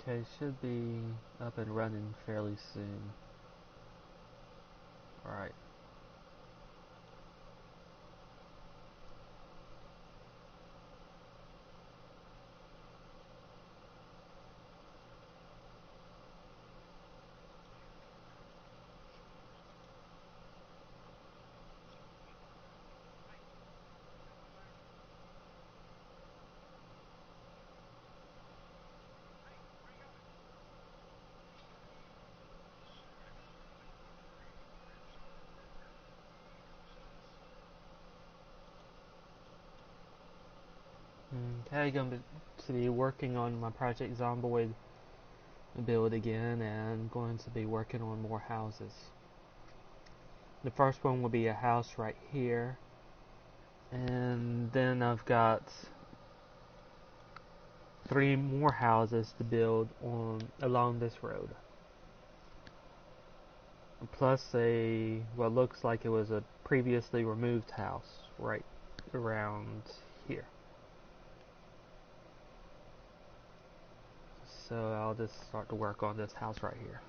Okay, should be up and running fairly soon. Alright. Okay, going to be working on my project Zomboid build again, and going to be working on more houses. The first one will be a house right here, and then I've got 3 more houses to build on along this road. Plus what looks like it was a previously removed house right around here. So I'll just start to work on this house right here.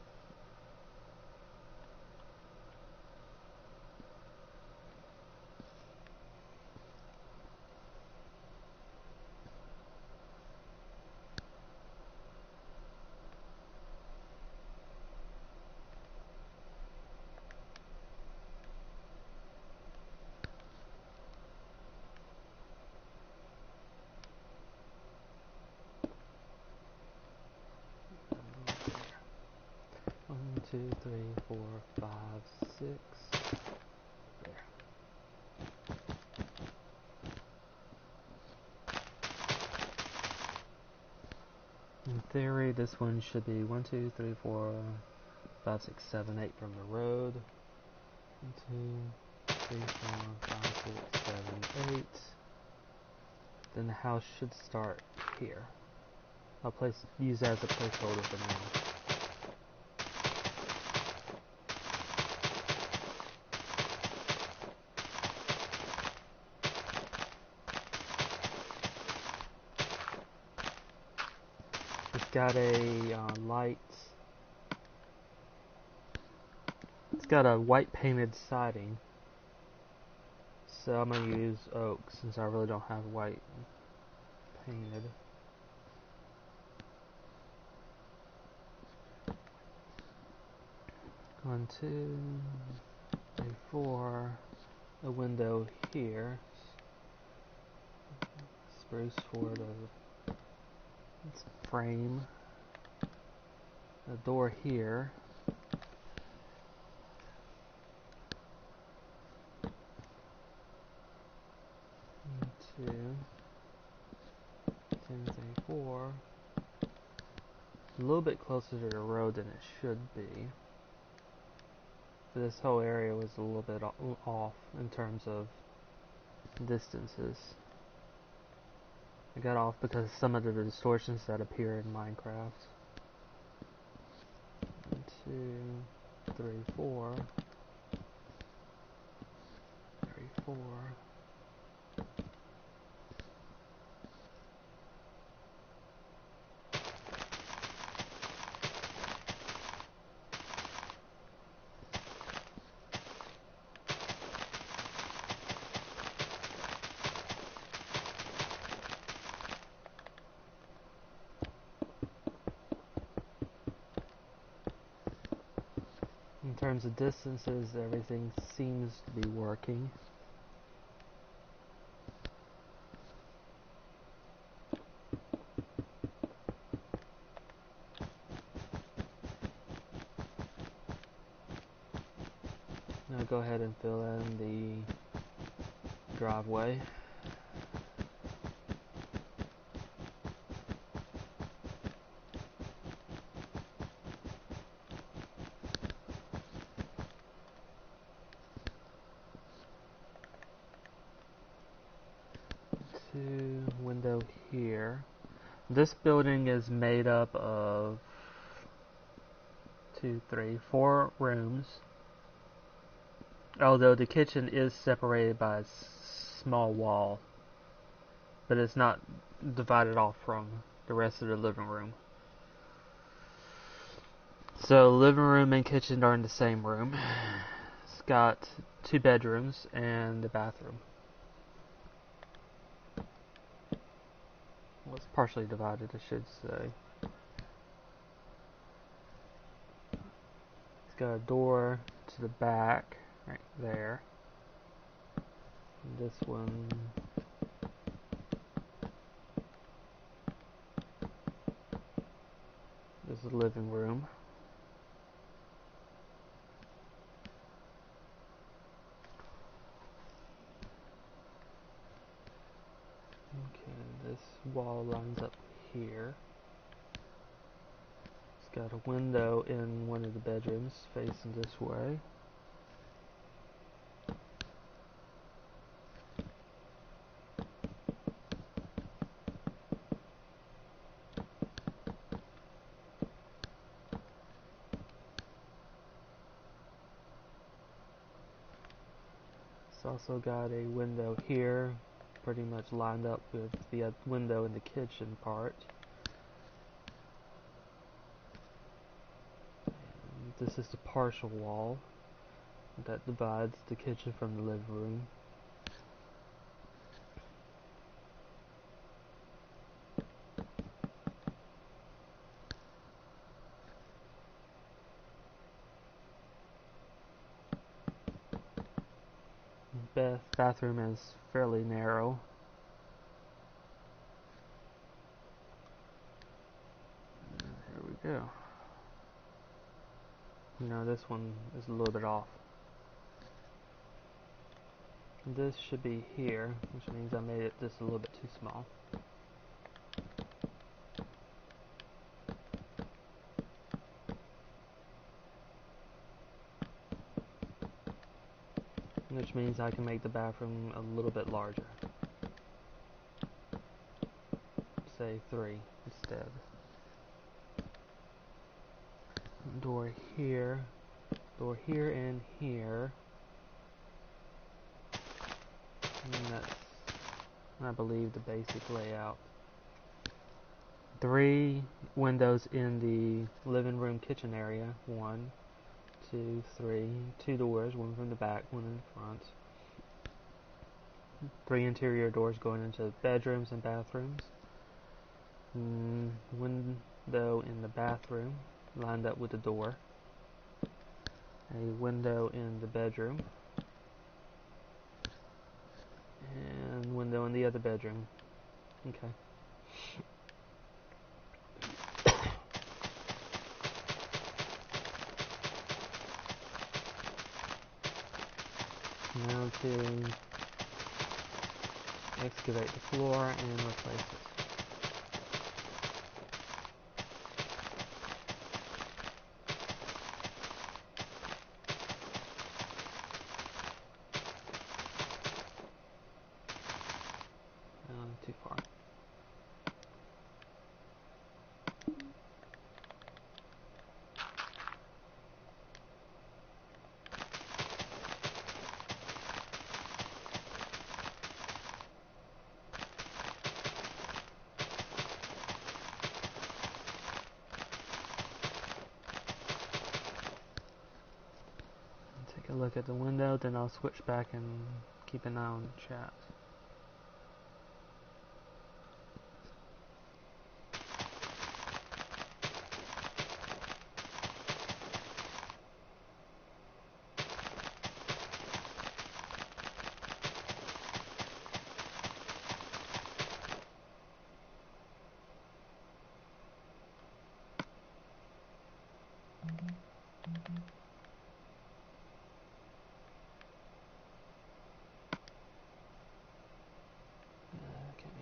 One, two, three, 4, 5, 6. There. In theory, this one should be 1, 2, 3, 4, 5, 6, 7, 8 from the road. 1, 2, 3, 4, 5, 6, 7, 8. Then the house should start here. I'll use that as a placeholder for now. It's got a light. It's got a white painted siding, so I'm gonna use oak since I really don't have white painted. One, 2, 3, 4. A window here. Spruce for the frame. A door here. One, 2, 2, 3, 4. A little bit closer to the road than it should be. This whole area was a little bit off in terms of distances. I got off because of some of the distortions that appear in Minecraft. 1, 2, 3, 4. 3, 4. In terms of distances, everything seems to be working. Now go ahead and fill in the driveway. Window here. This building is made up of 2, 3, 4 rooms. Although the kitchen is separated by a small wall, but it's not divided off from the rest of the living room. So living room and kitchen are in the same room. It's got 2 bedrooms and a bathroom. Well, it's partially divided, I should say. It's got a door to the back, right there. This one, this is the living room. Okay, this wall lines up here. It's got a window in one of the bedrooms facing this way. It's also got a window here, pretty much lined up with the window in the kitchen part. And this is the partial wall that divides the kitchen from the living room. Bathroom is fairly narrow. And here we go. You know, this one is a little bit off. This should be here, which means I made it just a little bit too small. Which means I can make the bathroom a little bit larger. Say 3 instead. Door here and here. And that's, I believe, the basic layout. 3 windows in the living room kitchen area. 1, 2, 3. 2 doors, one from the back, one in the front. 3 interior doors going into bedrooms and bathrooms. Window in the bathroom lined up with the door. A window in the bedroom. And window in the other bedroom. Okay. Now to excavate the floor and replace it. Too far. Take a look at the window, then I'll switch back and keep an eye on the chat.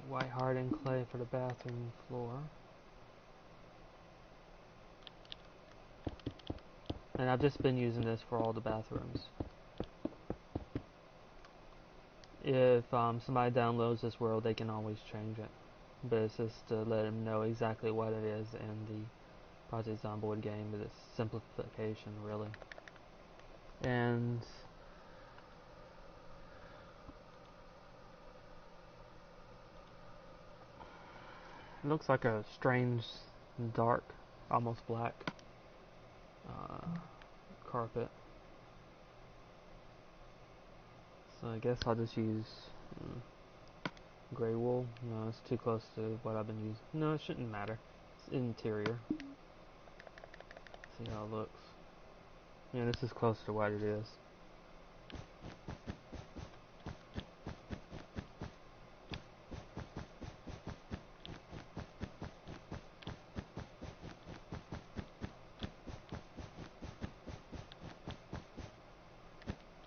White hardened clay for the bathroom floor. And I've just been using this for all the bathrooms. If somebody downloads this world, they can always change it. But it's just to let them know exactly what it is in the Project Zomboid game, but it's simplification, really. And it looks like a strange, dark, almost black carpet. So I guess I'll just use gray wool. No, it's too close to what I've been using. No, it shouldn't matter. It's interior. See how it looks. Yeah, this is close to what it is.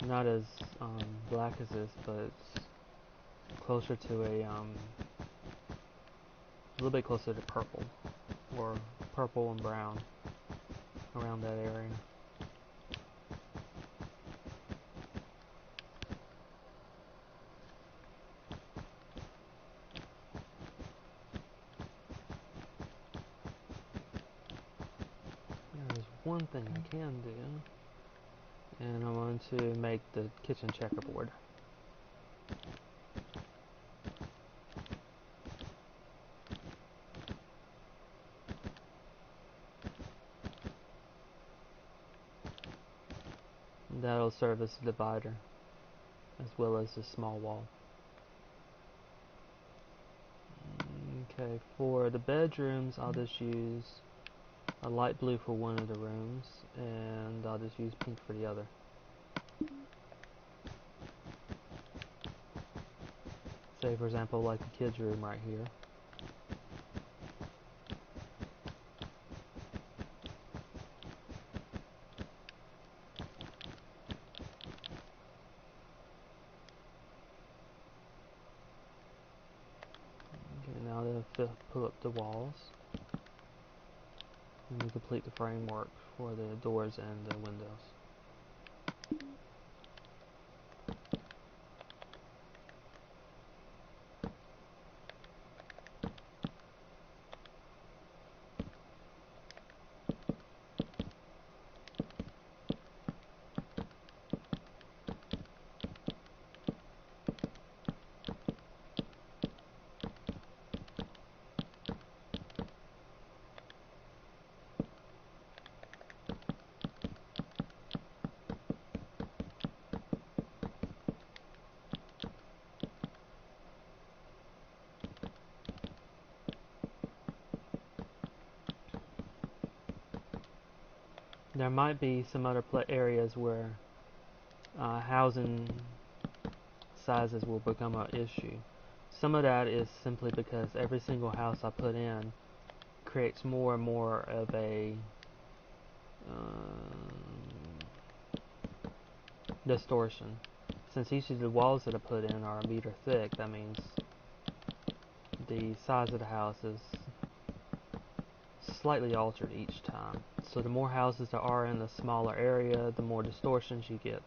Not as black as this, but it's closer to a little bit closer to purple, or purple and brown around that area. There's one thing I can do, and I'm going to make the kitchen checkerboard. That'll serve as a divider, as well as a small wall. Okay, for the bedrooms, I'll just use a light blue for one of the rooms, and I'll just use pink for the other. Say, for example, like the kids' room right here. Now to pull up the walls and complete the framework for the doors and the windows. There might be some other areas where housing sizes will become an issue. Some of that is simply because every single house I put in creates more and more of a distortion. Since each of the walls that I put in are a meter thick, that means the size of the house is slightly altered each time. So the more houses there are in a smaller area, the more distortions you get.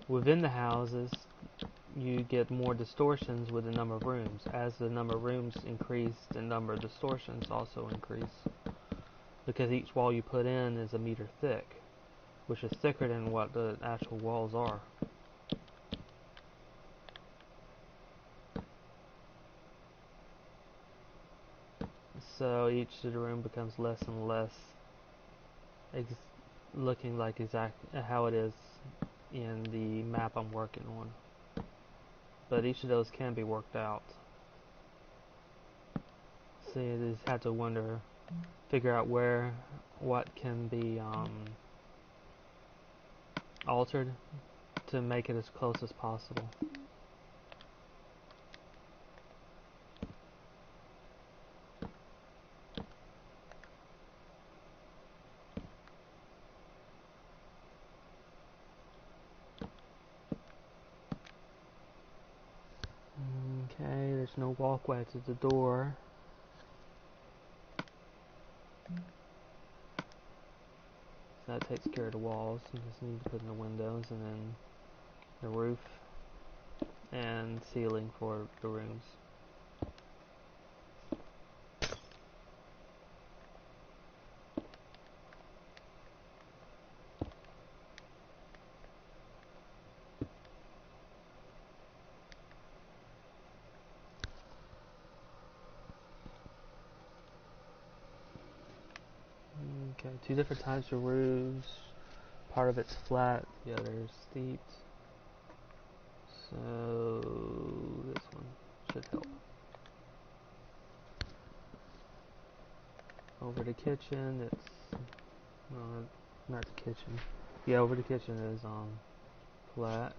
Within the houses, you get more distortions with the number of rooms. As the number of rooms increase, the number of distortions also increase. Because each wall you put in is a meter thick, which is thicker than what the actual walls are. So each of the room becomes less and less looking like exactly how it is in the map I'm working on. But each of those can be worked out. So you just have to figure out what can be altered to make it as close as possible. Okay, there's no walkway to the door. So that takes care of the walls. You just need to put in the windows and then the roof and ceiling for the rooms. two different types of roofs. Part of it's flat, the other is steeped. So this one should help. Over the kitchen, it's not the kitchen. Yeah, over the kitchen is flat.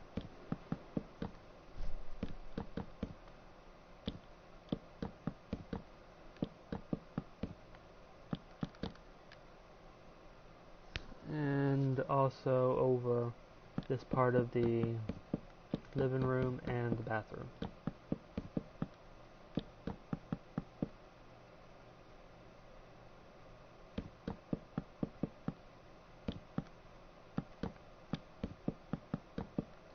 And also over this part of the living room and the bathroom.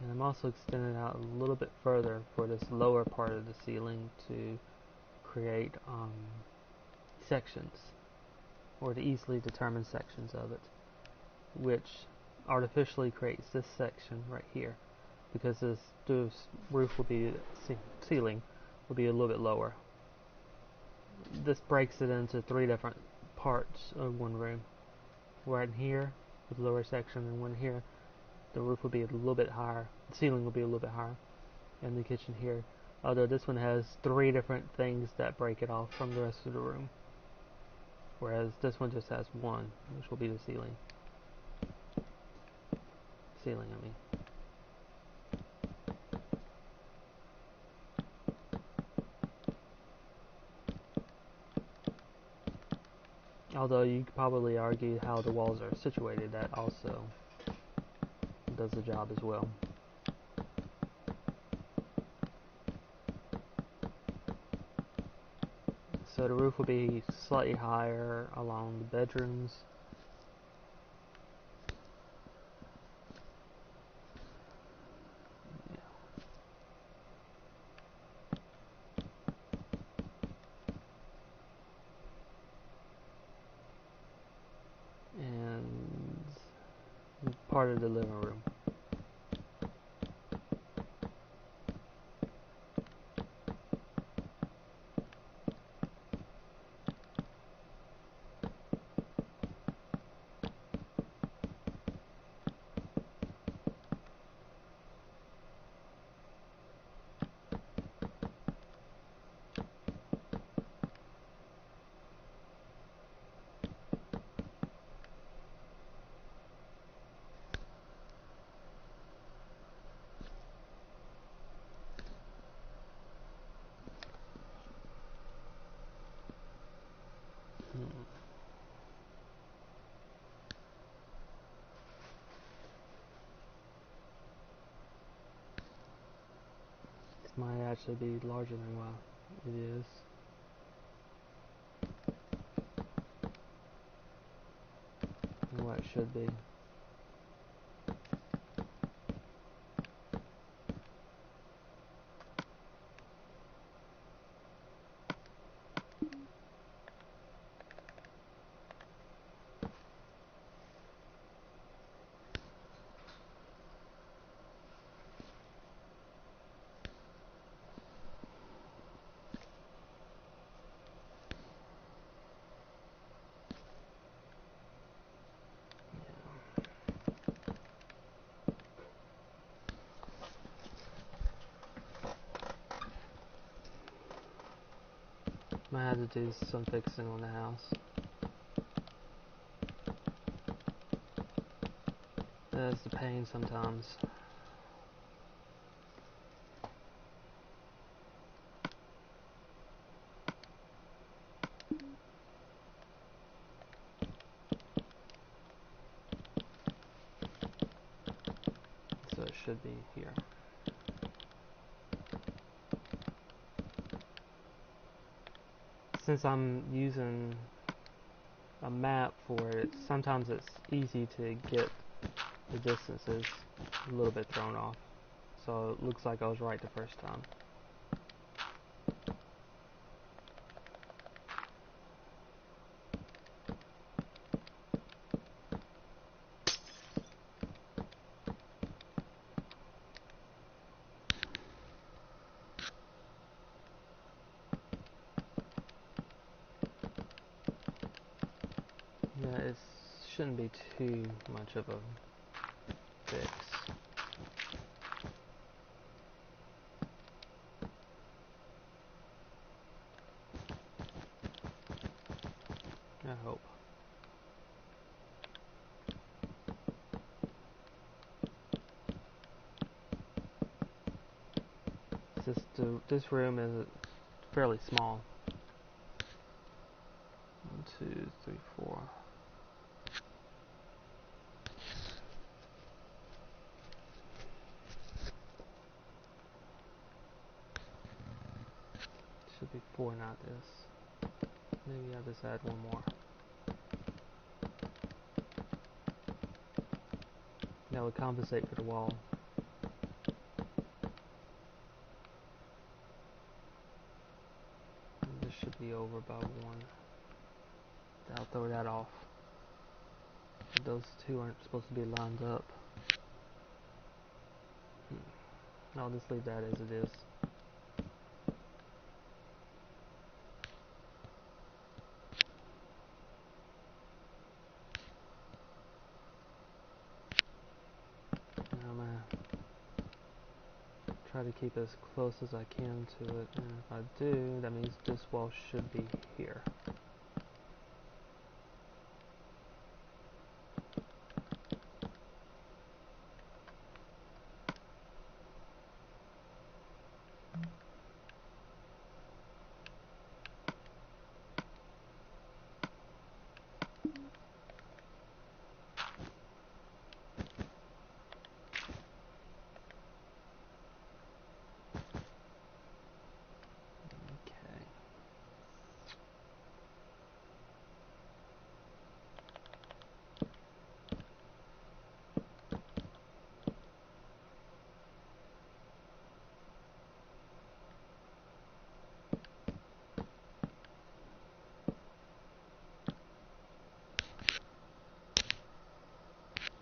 And I'm also extending out a little bit further for this lower part of the ceiling to create sections, or to easily determine sections of it, which artificially creates this section right here, because this roof will be ceiling will be a little bit lower. This breaks it into three different parts of one room. Right in here with the lower section, and one here the roof will be a little bit higher, the ceiling will be a little bit higher, and the kitchen here. Although this one has three different things that break it off from the rest of the room, whereas this one just has one, which will be the ceiling. I mean. Although you could probably argue how the walls are situated, that also does the job as well. So the roof will be slightly higher along the bedrooms. And part of the living room. This might actually be larger than what it is. And what it should be. Might have to do some fixing on the house. That's the pain sometimes. So it should be here. Since I'm using a map for it, sometimes it's easy to get the distances a little bit thrown off. So it looks like I was right the first time. Yeah, it's shouldn't be too much of a fix. I hope. This room is fairly small. 1, 2, 3, 4. Should be 4, not this. Maybe I'll just add one more. That would compensate for the wall. And this should be over by 1. I'll throw that off. Those two aren't supposed to be lined up. I'll just leave that as it is. Now I'm gonna try to keep as close as I can to it, and if I do, that means this wall should be here.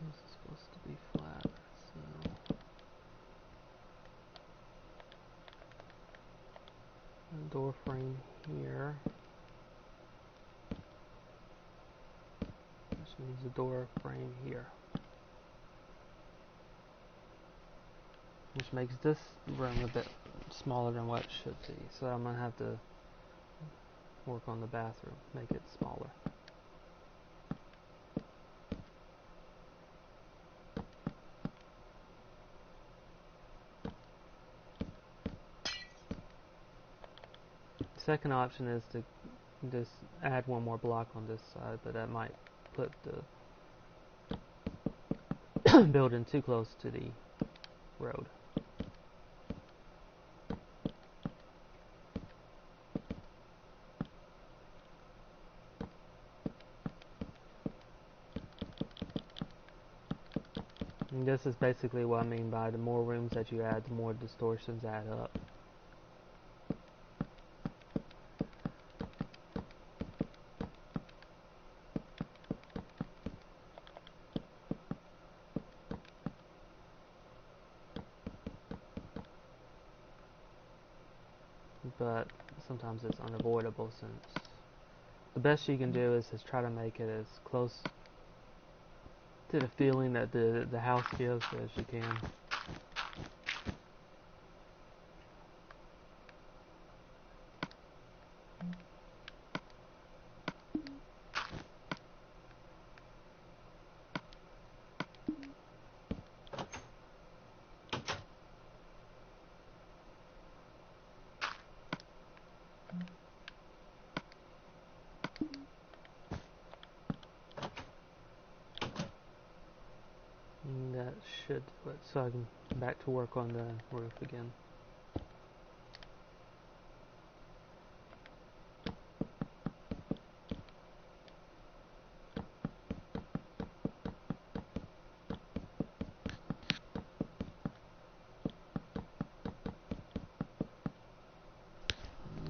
This is supposed to be flat, so a door frame here, which means a door frame here, which makes this room a bit smaller than what it should be. So I'm gonna have to work on the bathroom, make it smaller. Second option is to just add one more block on this side, but that might put the building too close to the road. And this is basically what I mean by the more rooms that you add, the more distortions add up. But sometimes it's unavoidable, since the best you can do is just try to make it as close to the feeling that the house gives as you can. And that should do it, so I can back to work on the roof again.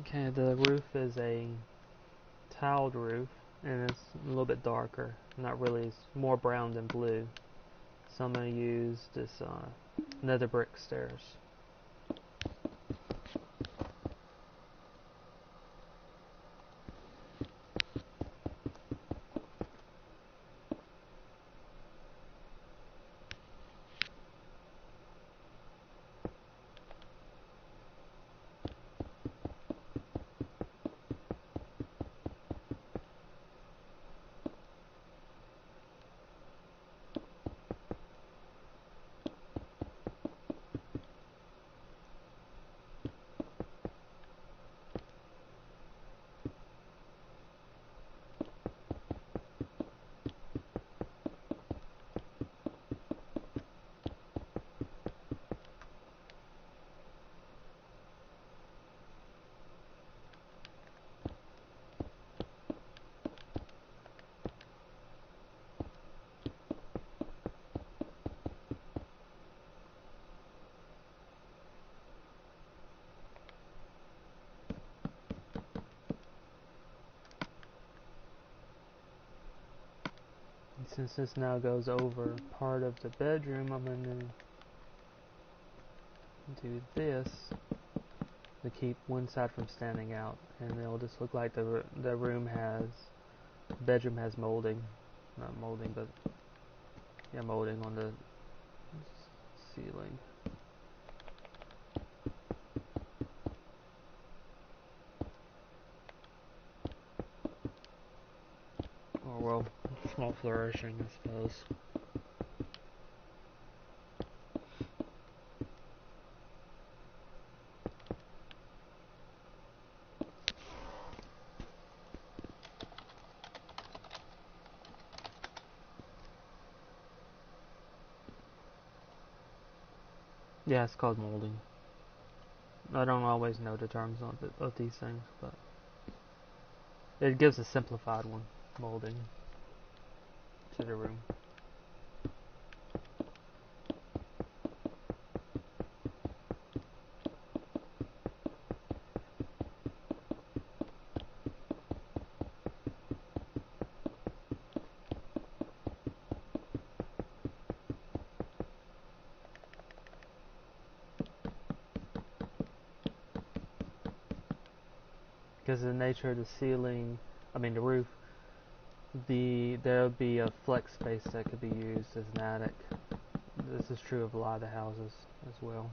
Okay, the roof is a tiled roof, and it's a little bit darker. Not really, it's more brown than blue. So I'm going to use this nether brick stairs. Since this now goes over part of the bedroom, I'm going to do this to keep one side from standing out, and it'll just look like the bedroom has molding, not molding, but yeah, molding on the ceiling. Or well, small flourishing, I suppose. Yeah, it's called molding. I don't always know the terms of these things, but it gives a simplified one, molding, to the room. Because of the nature of the ceiling, the roof, there'll be a flex space that could be used as an attic. This is true of a lot of the houses as well.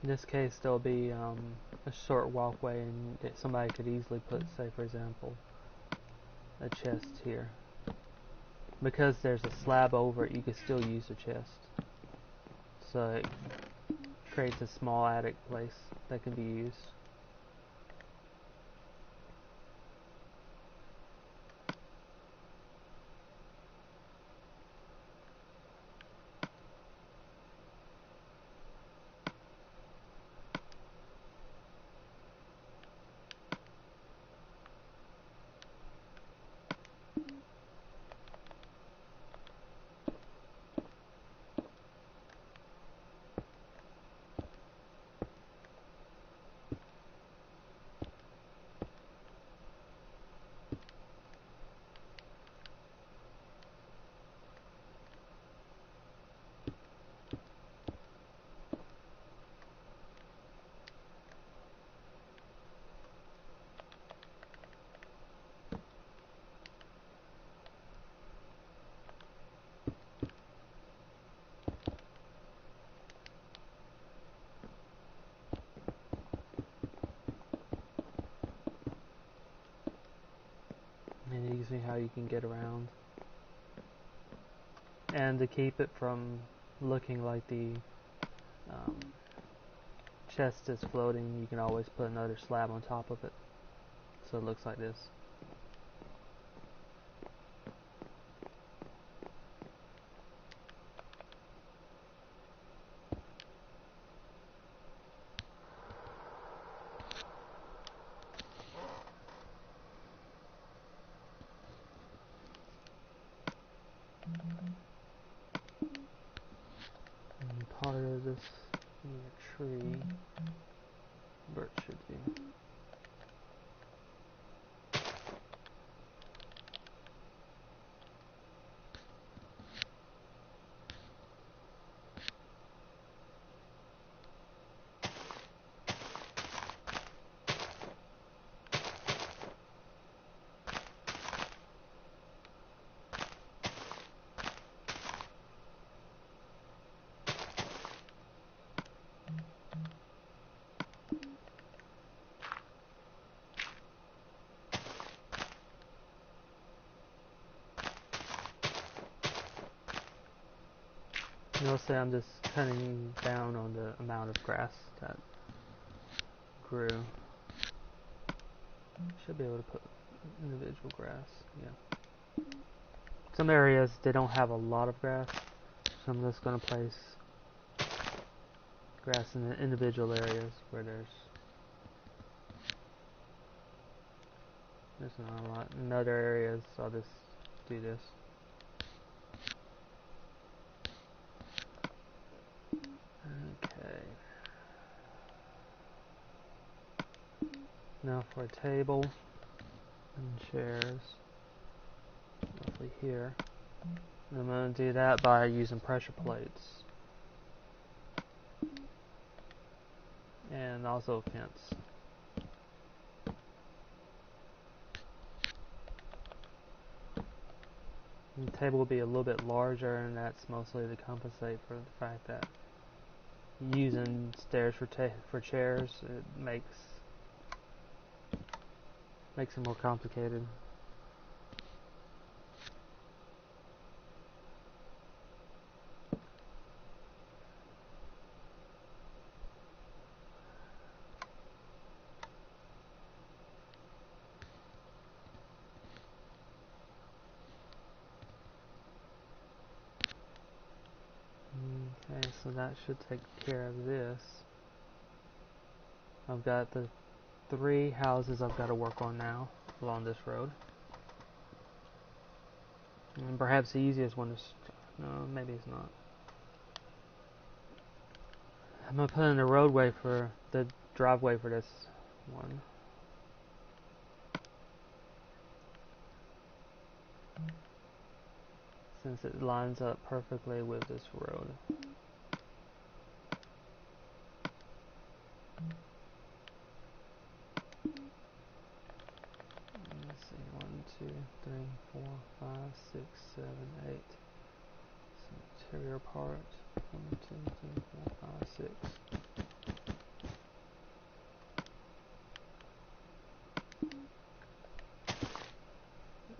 In this case, there'll be a short walkway, and somebody could easily put, say for example, a chest here. Because there's a slab over it, you can still use the chest. So it creates a small attic place that can be used. And you can see how you can get around. And to keep it from looking like the chest is floating, you can always put another slab on top of it, so it looks like this. And part of this tree, where it should be. You'll see I'm just cutting down on the amount of grass that grew. Should be able to put individual grass, yeah. Some areas they don't have a lot of grass, so I'm just going to place grass in the individual areas where there's not a lot. In other areas, I'll just do this. Okay. Now for a table and chairs, roughly here. And I'm going to do that by using pressure plates. And also a fence. The table will be a little bit larger, and that's mostly to compensate for the fact that using stairs for chairs, it makes it more complicated. Okay, so that should take care of this. I've got the 3 houses I've got to work on now along this road. And perhaps the easiest one is... no, maybe it's not. I'm going to put in the roadway for the driveway for this one. Since it lines up perfectly with this road. Let's see, 1, 2, 3, 4, 5, 6, 7, 8. Some interior part. 1, 2, 3, 4, 5, 6.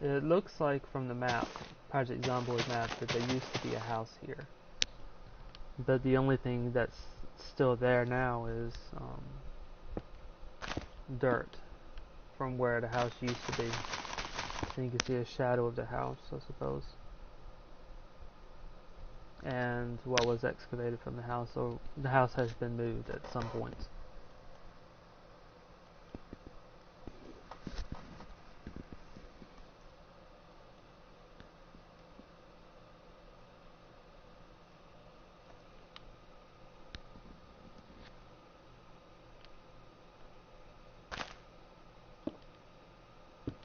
It looks like from the map, Project Zomboid map, that there used to be a house here. But the only thing that's still there now is dirt from where the house used to be. So you can see a shadow of the house, I suppose. And what was excavated from the house, or the house has been moved at some point.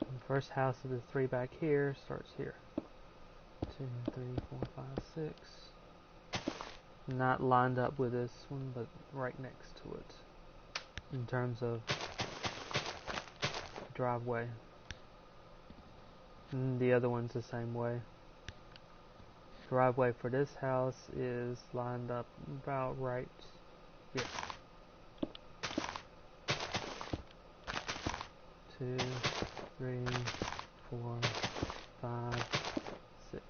The first house of the 3 back here starts here. 2, 3, 4, 5, 6. Not lined up with this one, but right next to it. In terms of driveway. And the other one's the same way. Driveway for this house is lined up about right here. 2, 3, 4, 5, 6.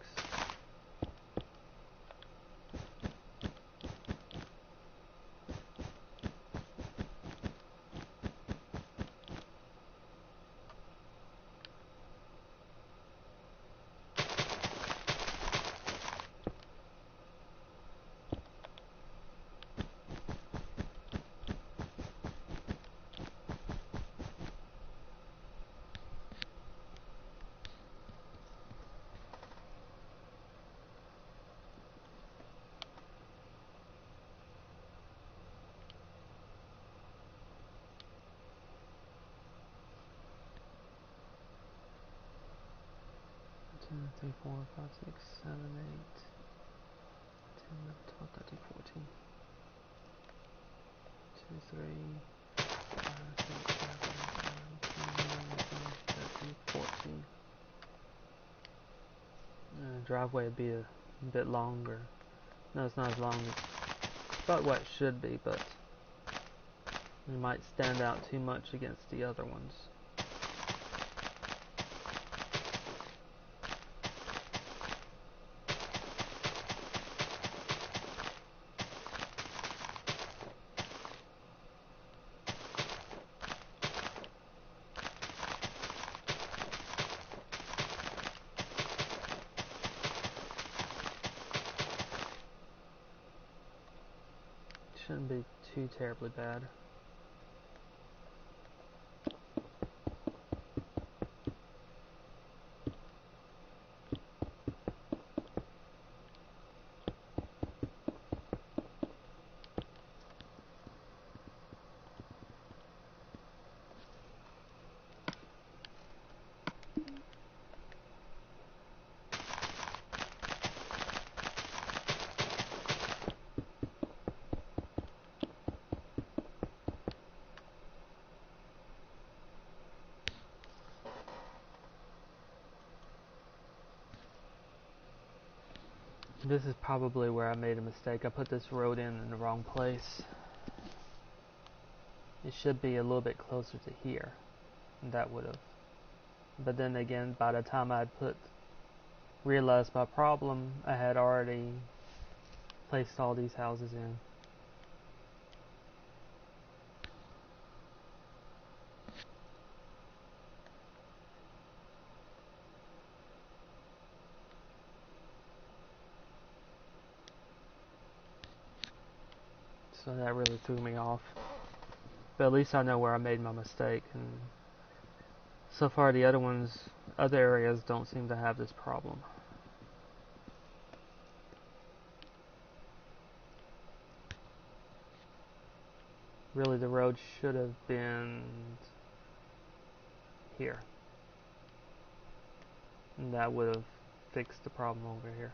Two, 3, 4, 5, 6, 7, 8, 10, 11, 12, 13, 14. 2, 3, 5, 6, 7, 8, 9, 10, 11, 12, 13, 14. Driveway would be a bit longer. No, it's not as long as about what it should be, but it might stand out too much against the other ones. shouldn't be too terribly bad. This is probably where I made a mistake. I put this road in the wrong place. It should be a little bit closer to here. And that would have. But then again, by the time I'd realized my problem, I had already placed all these houses in. So that really threw me off. But at least I know where I made my mistake. And so far the other areas don't seem to have this problem. Really the road should have been here. And that would have fixed the problem over here.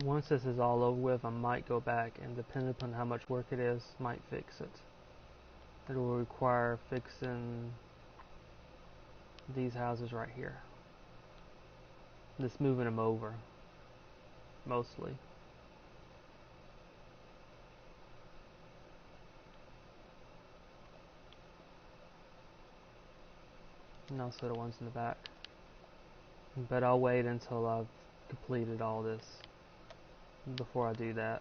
Once this is all over with, I might go back and, depending upon how much work it is, might fix it. It will require fixing these houses right here. Just moving them over, mostly. And also the ones in the back. But I'll wait until I've completed all this before I do that.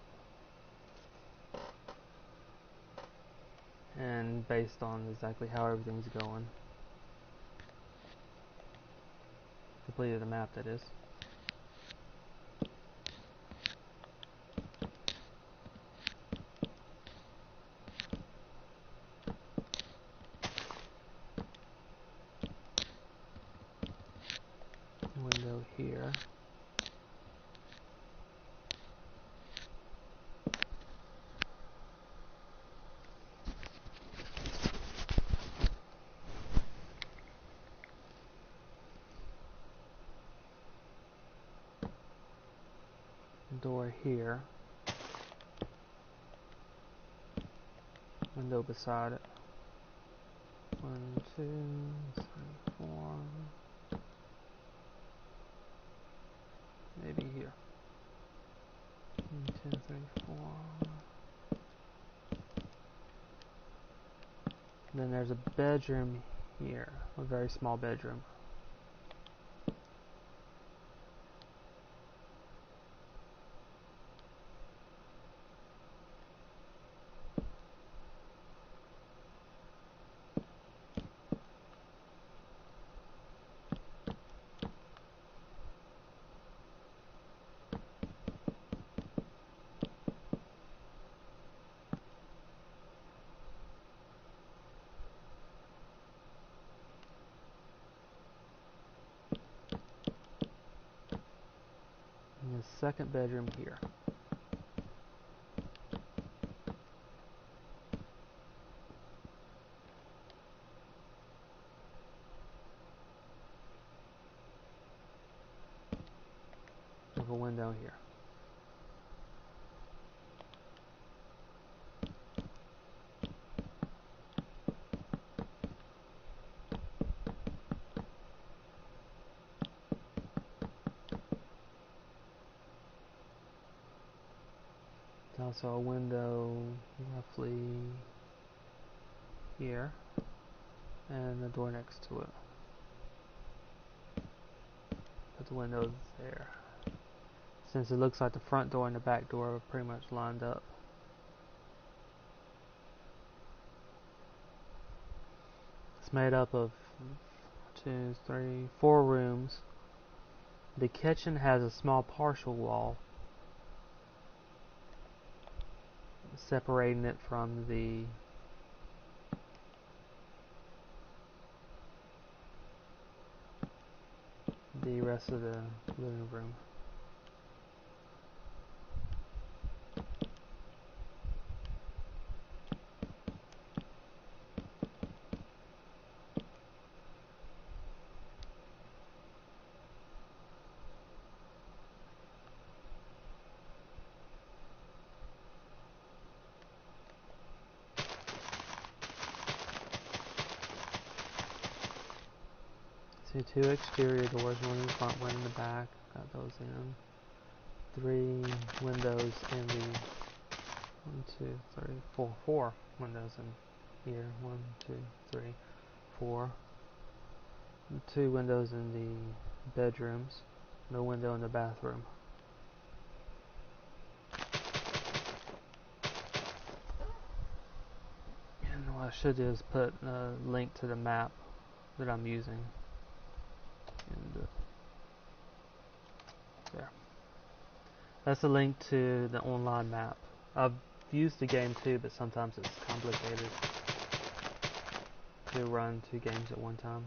And based on exactly how everything's going. Completed the map, that is. Window here. Door here. Window beside it. 1, 2, 3, 4. Maybe here. 1, 2, 3, 4. Then there's a bedroom here. A very small bedroom. And the second bedroom here. With a window here. also a window roughly here, and the door next to it. Put the windows there. Since it looks like the front door and the back door are pretty much lined up. It's made up of 2, 3, 4 rooms. The kitchen has a small partial wall separating it from the rest of the living room. See 2 exterior doors, one in the front, one in the back. Got those in. 3 windows in the 1, 2, 3, 4. 4 windows in here. 1, 2, 3, 4. And 2 windows in the bedrooms. No window in the bathroom. And what I should do is put a link to the map that I'm using. And there. That's a link to the online map. I've used the game too, but sometimes it's complicated to run 2 games at one time.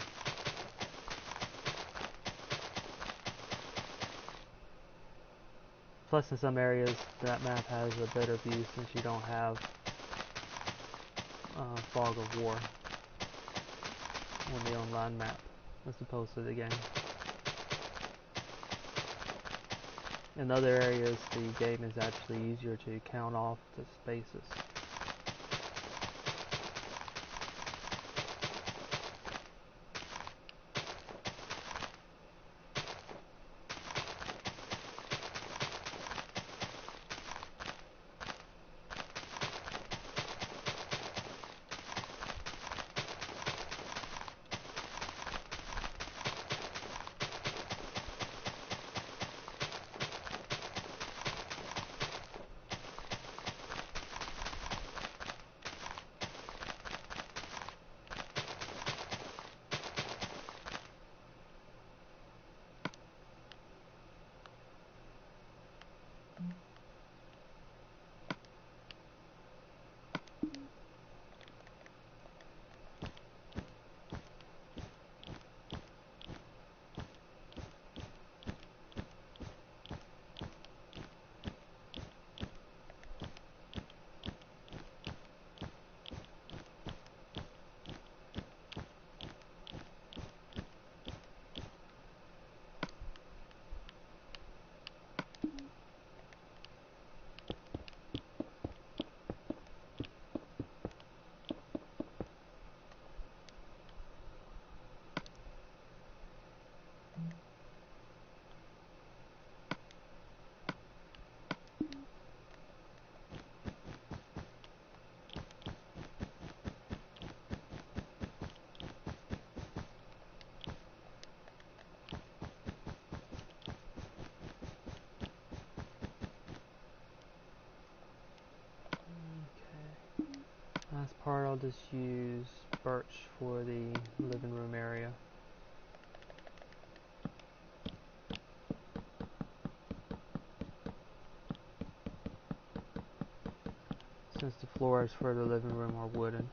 Plus, in some areas, that map has a better view since you don't have fog of war on the online map as opposed to the game. In other areas, the game is actually easier to count off the spaces. Last part, I'll just use birch for the living room area. Since the floors for the living room are wooden.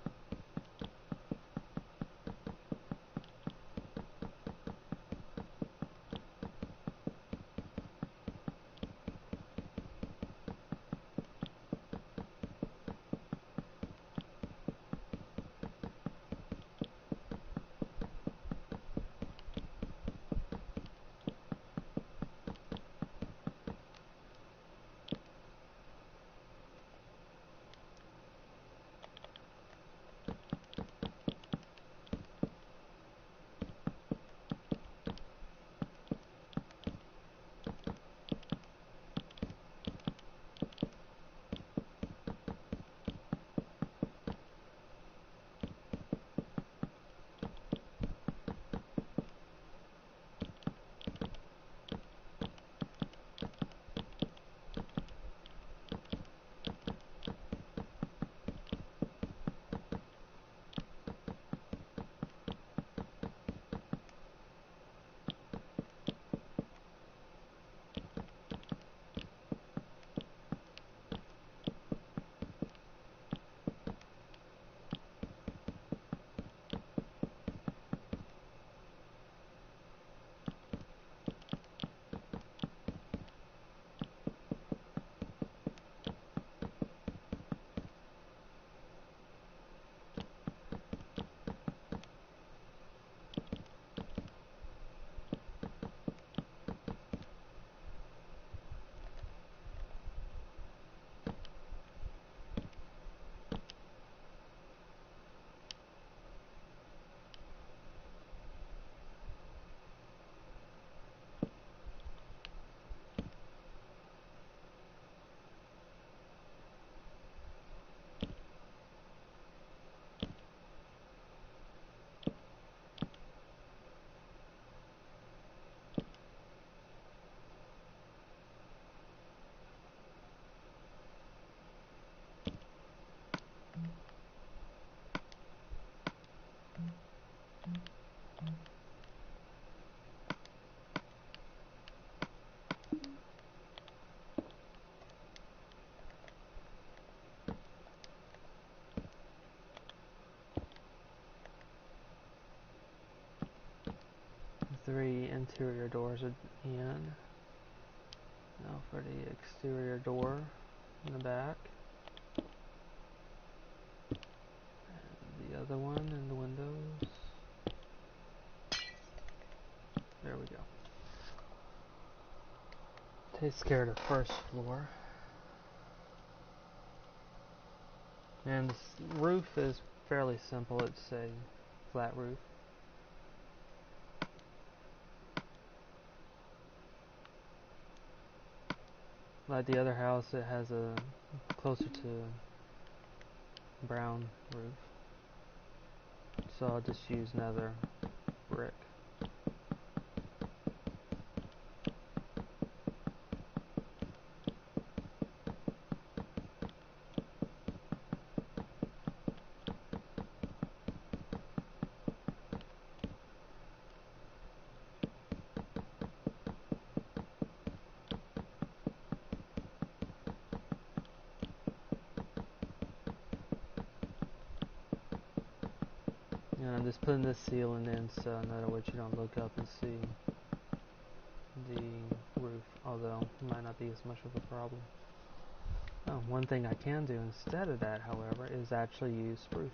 3 interior doors in. Now for the exterior door in the back. And the other one in the windows. There we go. Takes care of the first floor. And this roof is fairly simple. It's a flat roof. Like the other house, it has a closer to brown roof. So I'll just use another brick. And I'm just putting this ceiling in so in other words you don't look up and see the roof, although it might not be as much of a problem. Oh, one thing I can do instead of that, however, is actually use spruce.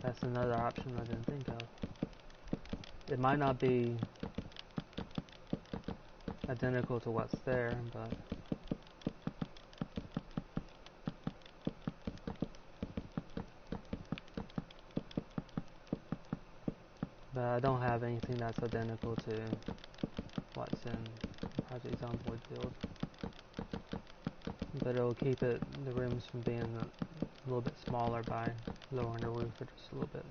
That's another option I didn't think of. It might not be identical to what's there, but I don't have anything that's identical to what's in Project Zomboid build. But it'll keep the rooms from being a little bit smaller by lowering the roof just a little bit.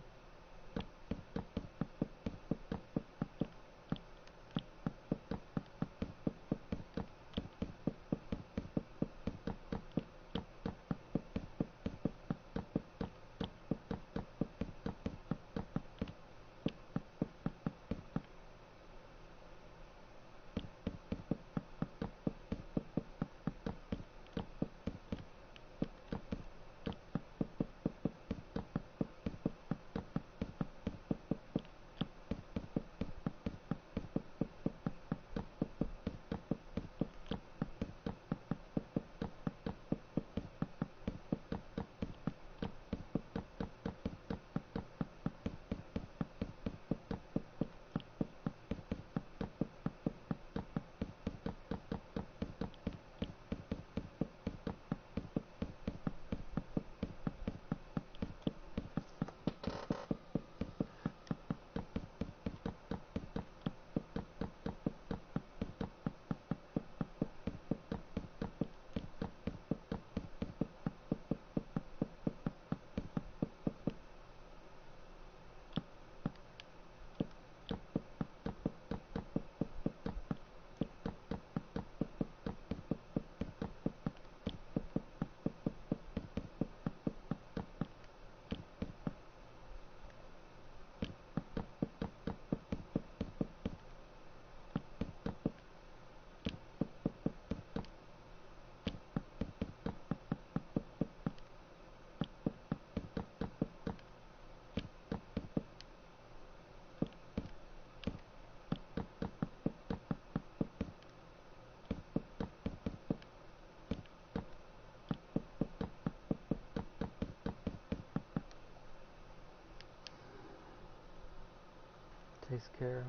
Takes care of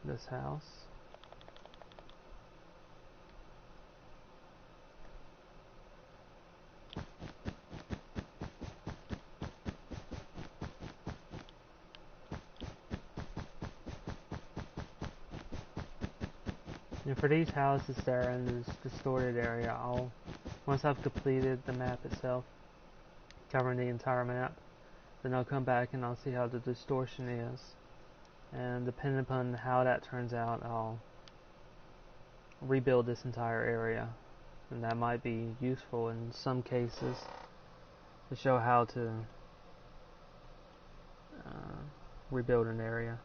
this house. And for these houses that are in this distorted area, once I've completed the map itself, covering the entire map, then I'll come back and I'll see how the distortion is. And depending upon how that turns out, I'll rebuild this entire area. And that might be useful in some cases to show how to rebuild an area.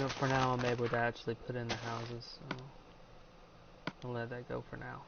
For now, I'm able to actually put in the houses, so I'll let that go for now.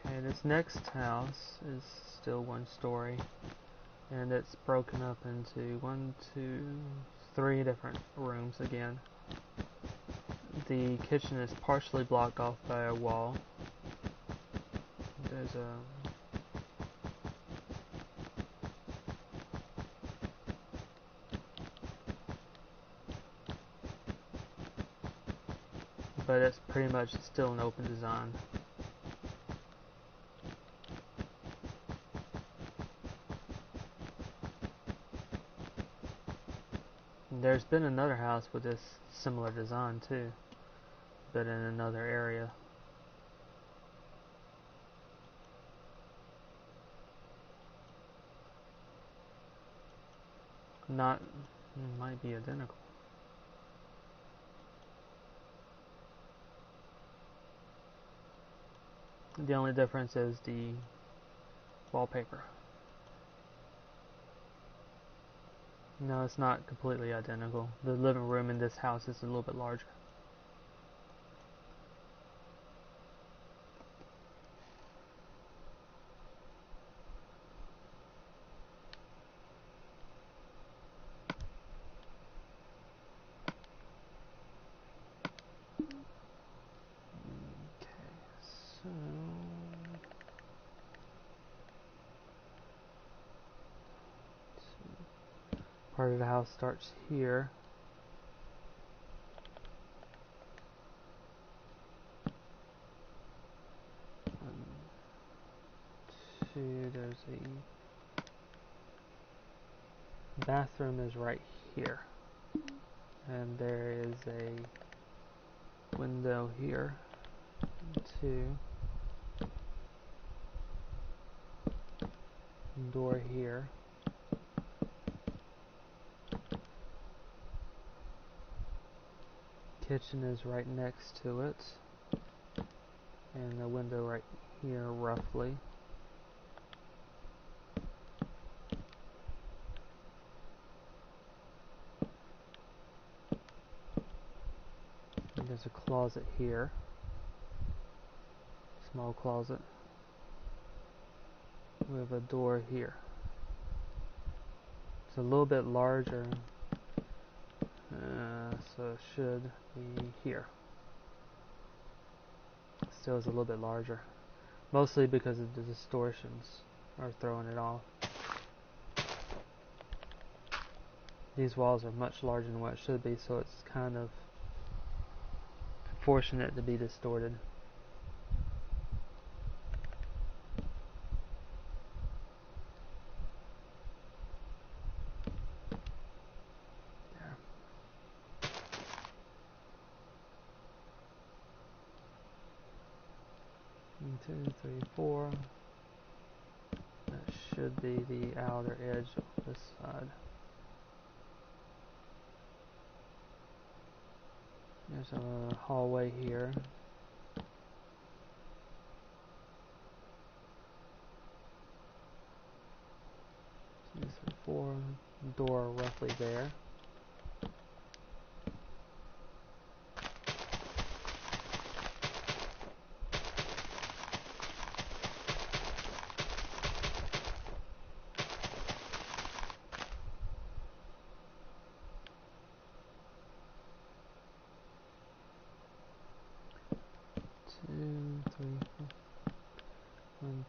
Okay, this next house is still one story, and it's broken up into 1, 2, 3 different rooms again. The kitchen is partially blocked off by a wall. There's a but it's pretty much still an open design. There's been another house with this similar design too, but in another area. Might be identical. The only difference is the wallpaper. No, it's not completely identical. The living room in this house is a little bit larger. Part of the house starts here. There's a bathroom is right here, and there is a window here. 2, door here. Kitchen is right next to it, and the window right here roughly. And there's a closet here, small closet. We have a door here. It's a little bit larger, so it should be here. Still is a little bit larger, mostly because of the distortions are throwing it off. These walls are much larger than what it should be, so it's kind of fortunate to be distorted. There. 1, 2, 3, 4. That should be the outer edge of this side. There's a hallway here. 2, 3, 4. Door roughly there.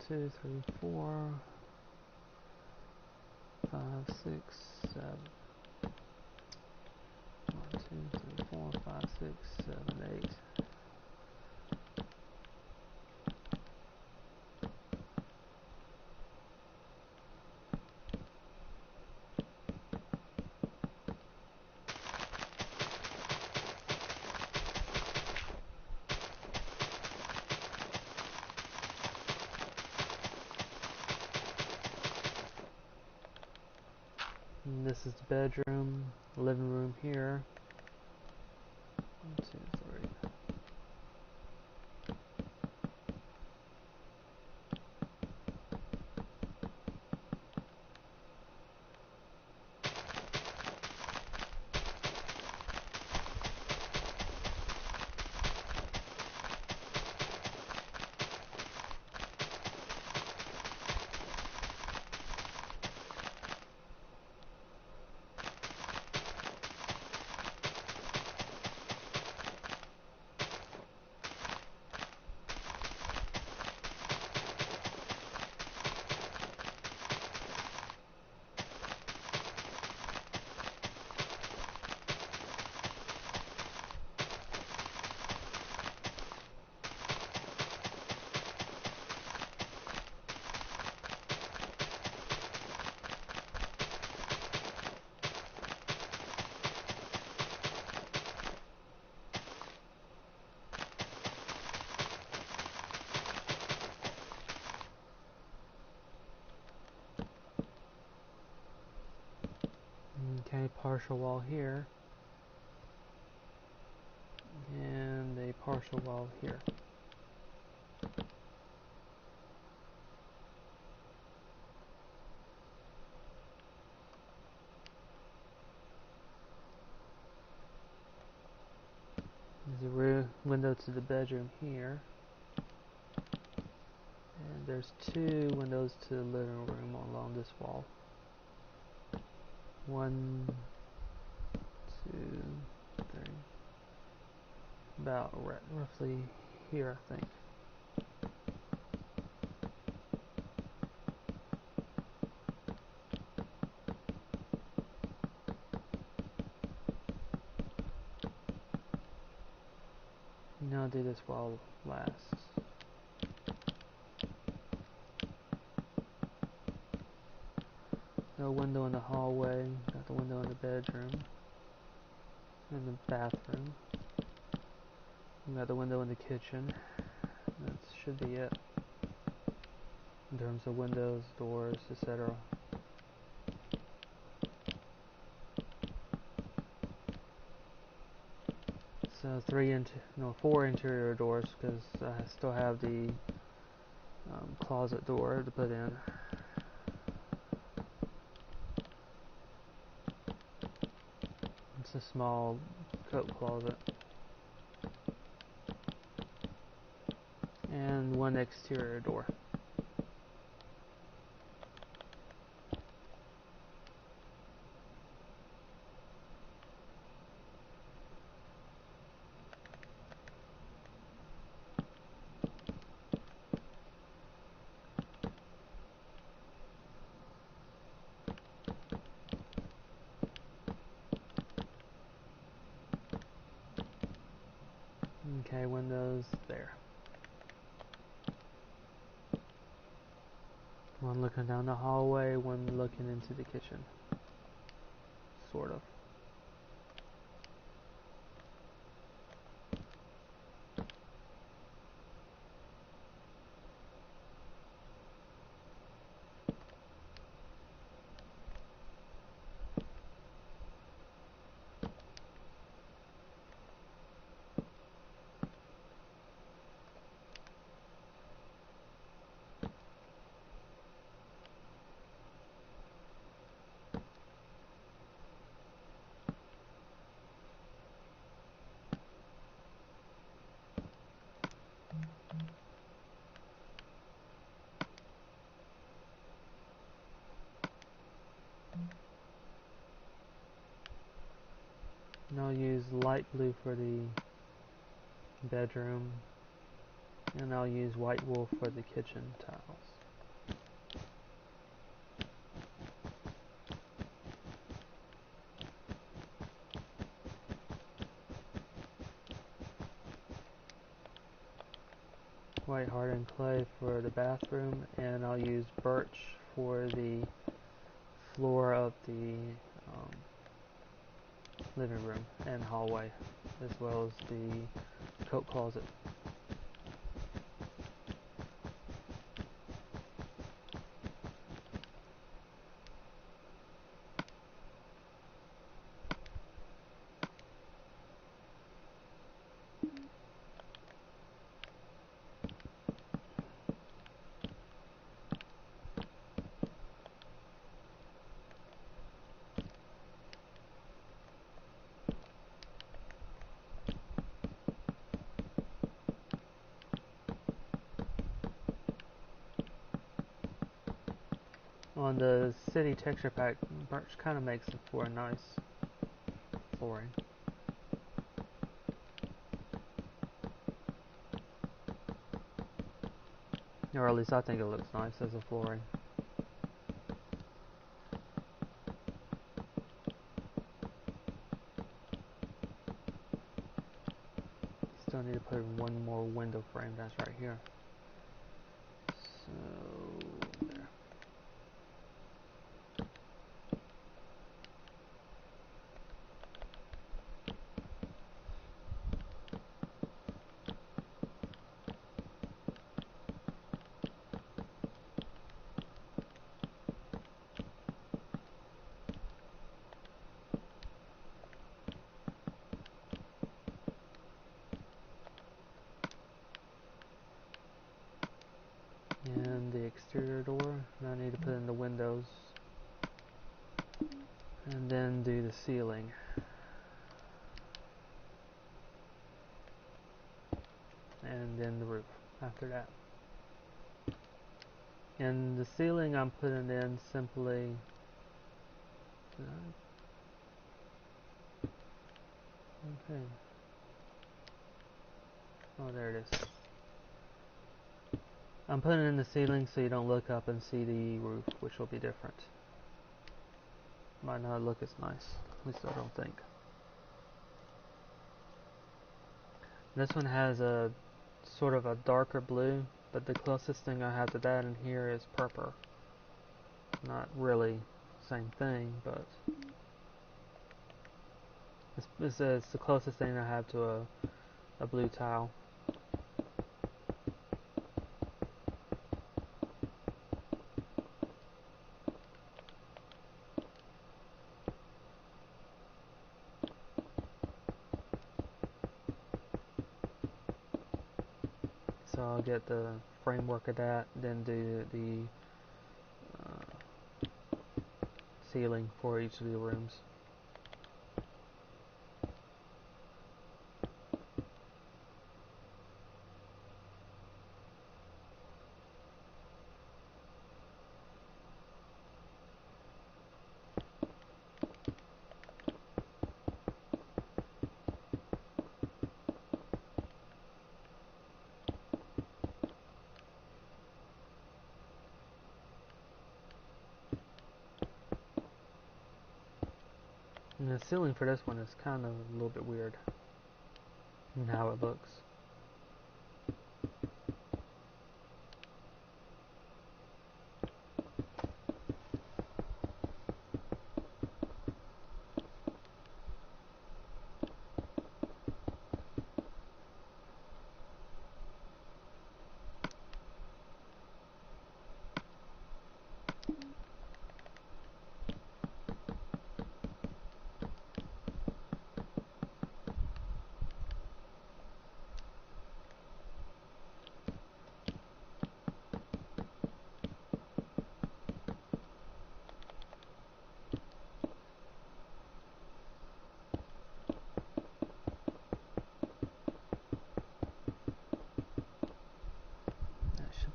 2, 3, 4, 5, 6, 7. 1, 2, 3, 4, 5, 6, 7, 8. And this is the bedroom, living room here. 1, 2, 3. Okay, partial wall here, and a partial wall here. There's a rear window to the bedroom here, and there's 2 windows to the living room along this wall. 1, 2, 3, about roughly here, I think. Now I'll do this wall last. No window in the hallway, got the window in the bedroom, and the bathroom. We got the window in the kitchen. That should be it in terms of windows, doors, etc. So 4 interior doors, because I still have the closet door to put in. It's a small coat closet. And 1 exterior door. Okay, windows there. One looking down the hallway, one looking into the kitchen. Sort of. And I'll use light blue for the bedroom, and I'll use white wool for the kitchen tiles. white hardened clay for the bathroom, and I'll use birch for the floor of the living room and hallway, as well as the coat closet. On the city texture pack, birch kind of makes it for a nice flooring. Or at least I think it looks nice as a flooring. Still need to put one more window frame, that's right here. So, there. And the exterior door, now I need to put in the windows. And then do the ceiling. And then the roof after that. And the ceiling I'm putting in simply... Okay. Oh, there it is. I'm putting in the ceiling so you don't look up and see the roof, which will be different. Might not look as nice, at least I don't think. This one has a sort of a darker blue, but the closest thing I have to that in here is purple. Not really the same thing, but it's the closest thing I have to a blue tile. So I'll get the framework of that, then do the ceiling for each of the rooms. And the ceiling for this one is kind of a little bit weird in how it looks.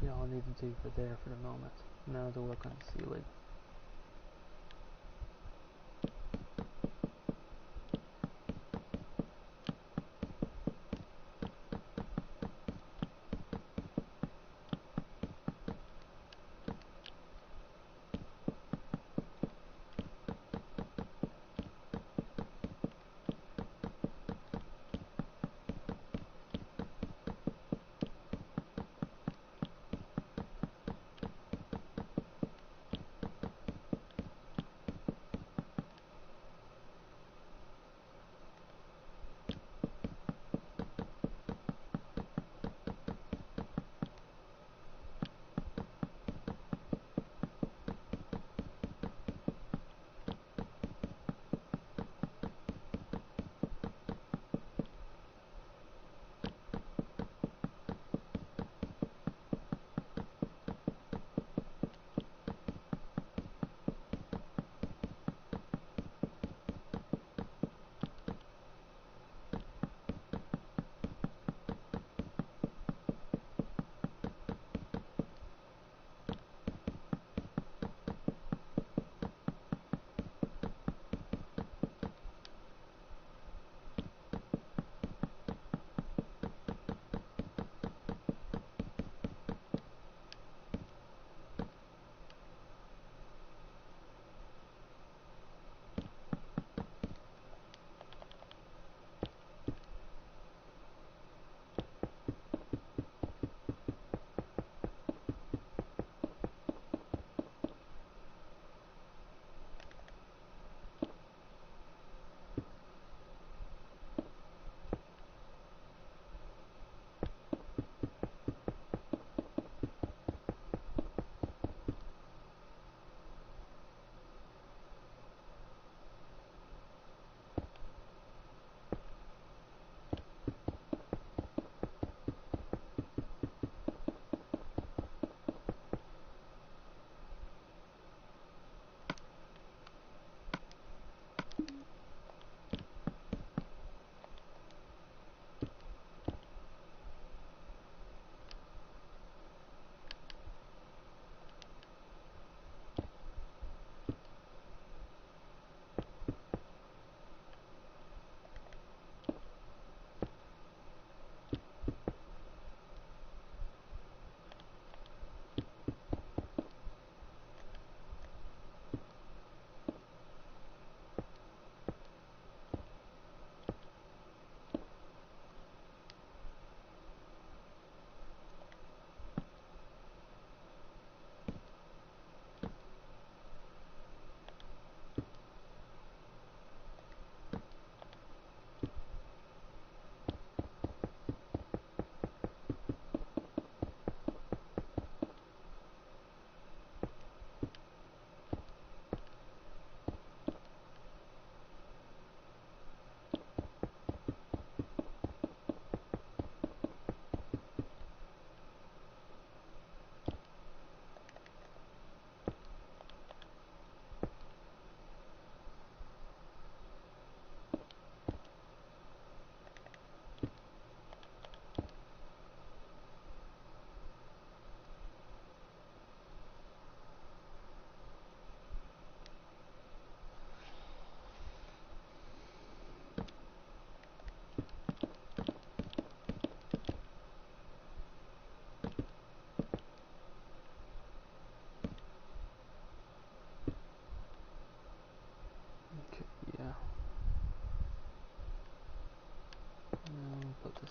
All I need to do for there for the moment. Now to work on the ceiling.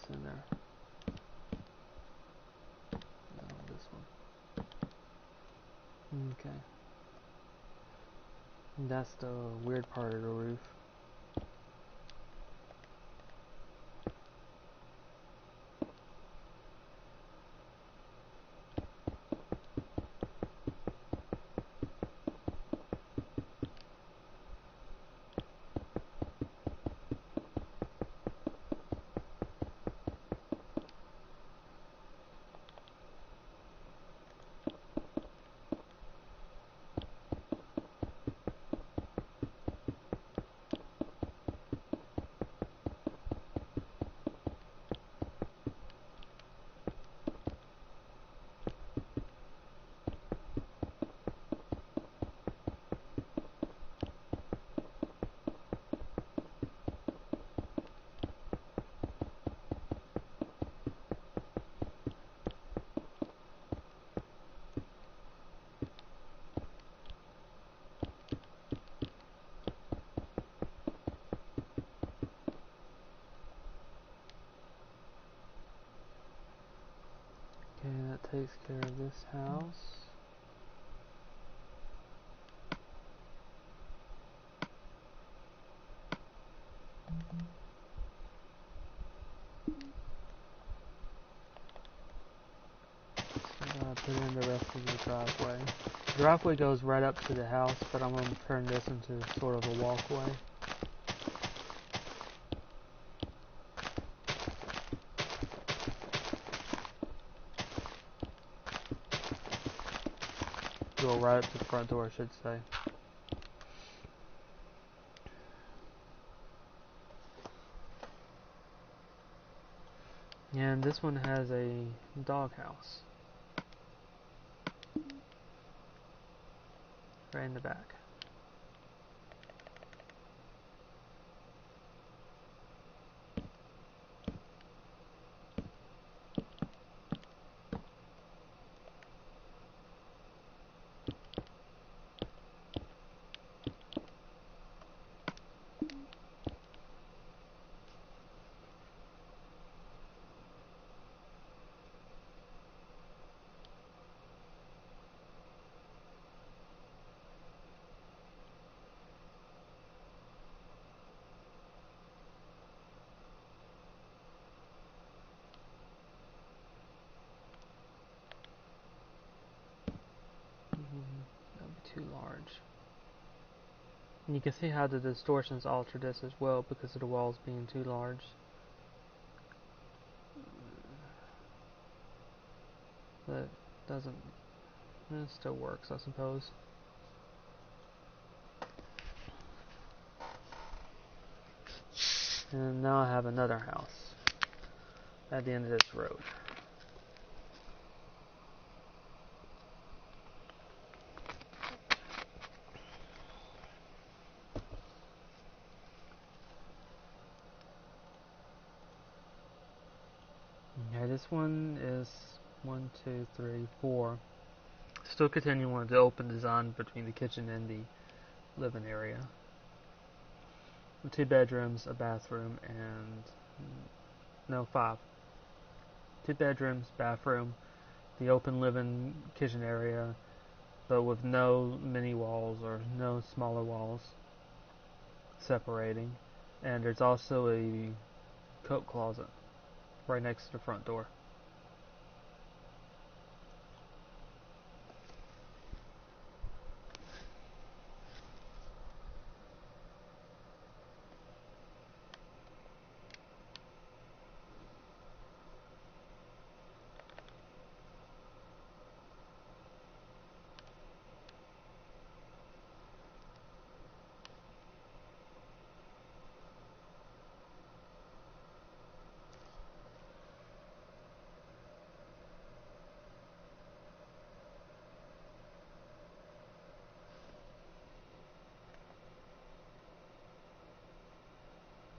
in there. No, this one. Okay. That's the weird part of the roof. Okay, that takes care of this house. Put in the rest of the driveway. The driveway goes right up to the house, but I'm going to turn this into sort of a walkway. Go right up to the front door, I should say. And this one has a doghouse right in the back. That would be too large. And you can see how the distortions alter this as well because of the walls being too large. But doesn't, it still works, I suppose. And now I have another house at the end of this road. Okay, this one is 1, 2, 3, 4. Still continuing with the open design between the kitchen and the living area. 2 bedrooms, a bathroom, and no, 5. 2 bedrooms, bathroom, the open living kitchen area, but with no mini walls or no smaller walls separating. And there's also a coat closet right next to the front door.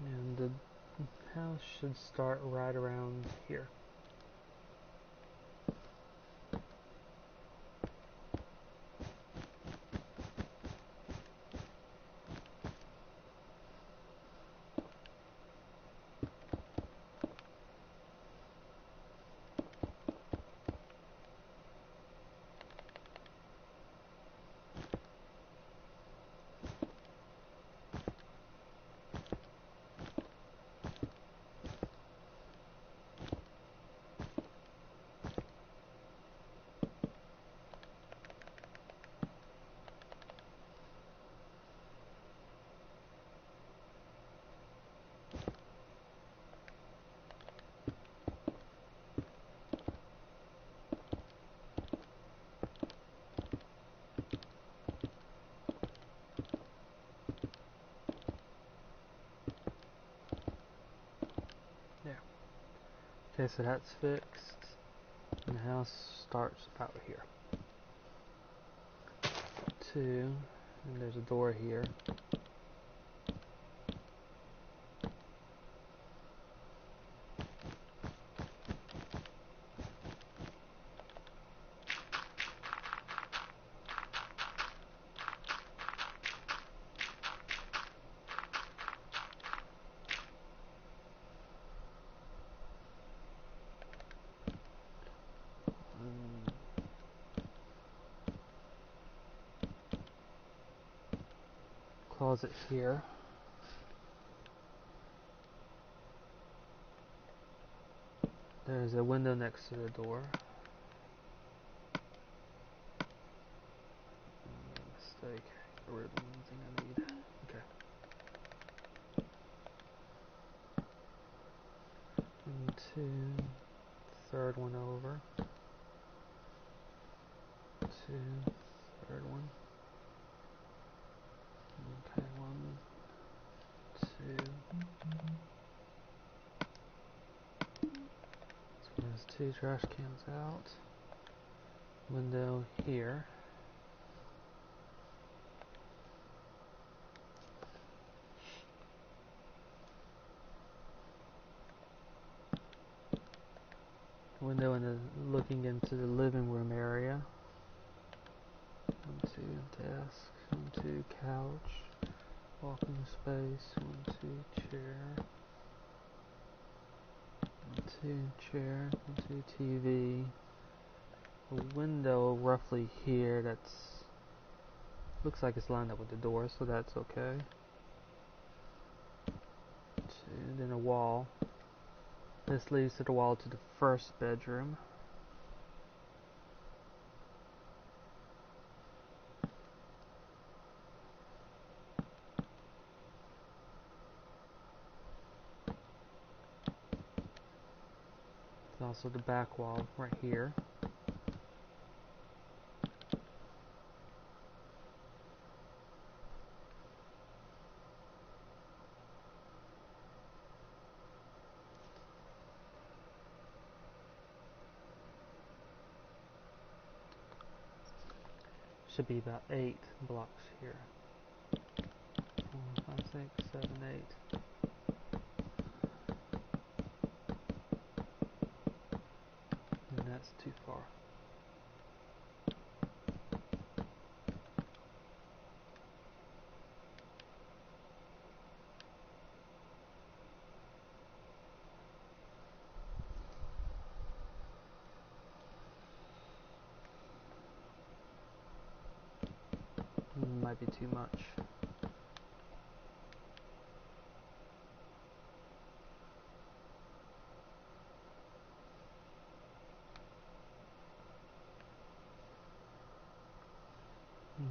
And the house should start right around here. Okay, so that's fixed. And the house starts about here. 2, and there's a door here. Closet here. There's a window next to the door. Mistake. Get rid of the one thing I need. Okay. And 2, third one over. 2, third one. Okay, 1, 2. So there's 2 trash cans out. Window here. Window looking into the living room area. 1, 2, desk. 1, 2, couch. Walking space. 1, 2, chair. 1, 2, chair. 1, 2, TV. A window roughly here that's looks like it's lined up with the door, so that's okay. 2, then a wall. This leads to the wall to the first bedroom. There's also the back wall right here. Should be about 8 blocks here. 4, 5, 6, 7, 8. And that's too far. Might be too much.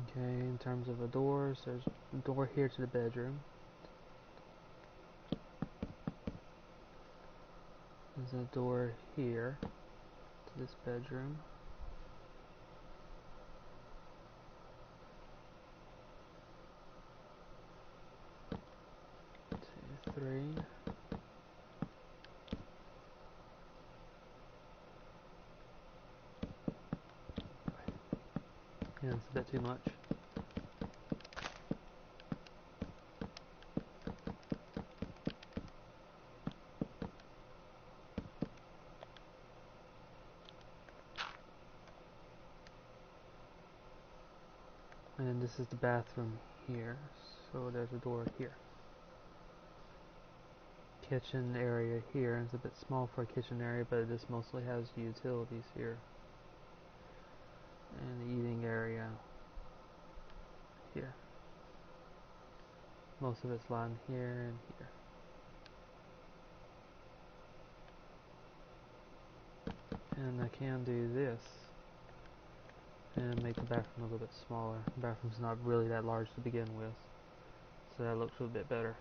Okay, in terms of the doors, there's a door here to the bedroom. There's a door here to this bedroom. 2, 3. Yeah, it's a bit too much. And this is the bathroom here, so there's a door here. Kitchen area here. It's a bit small for a kitchen area, but this mostly has utilities here. And the eating area here. Most of it's lined here and here. And I can do this and make the bathroom a little bit smaller. The bathroom's not really that large to begin with, so that looks a bit better.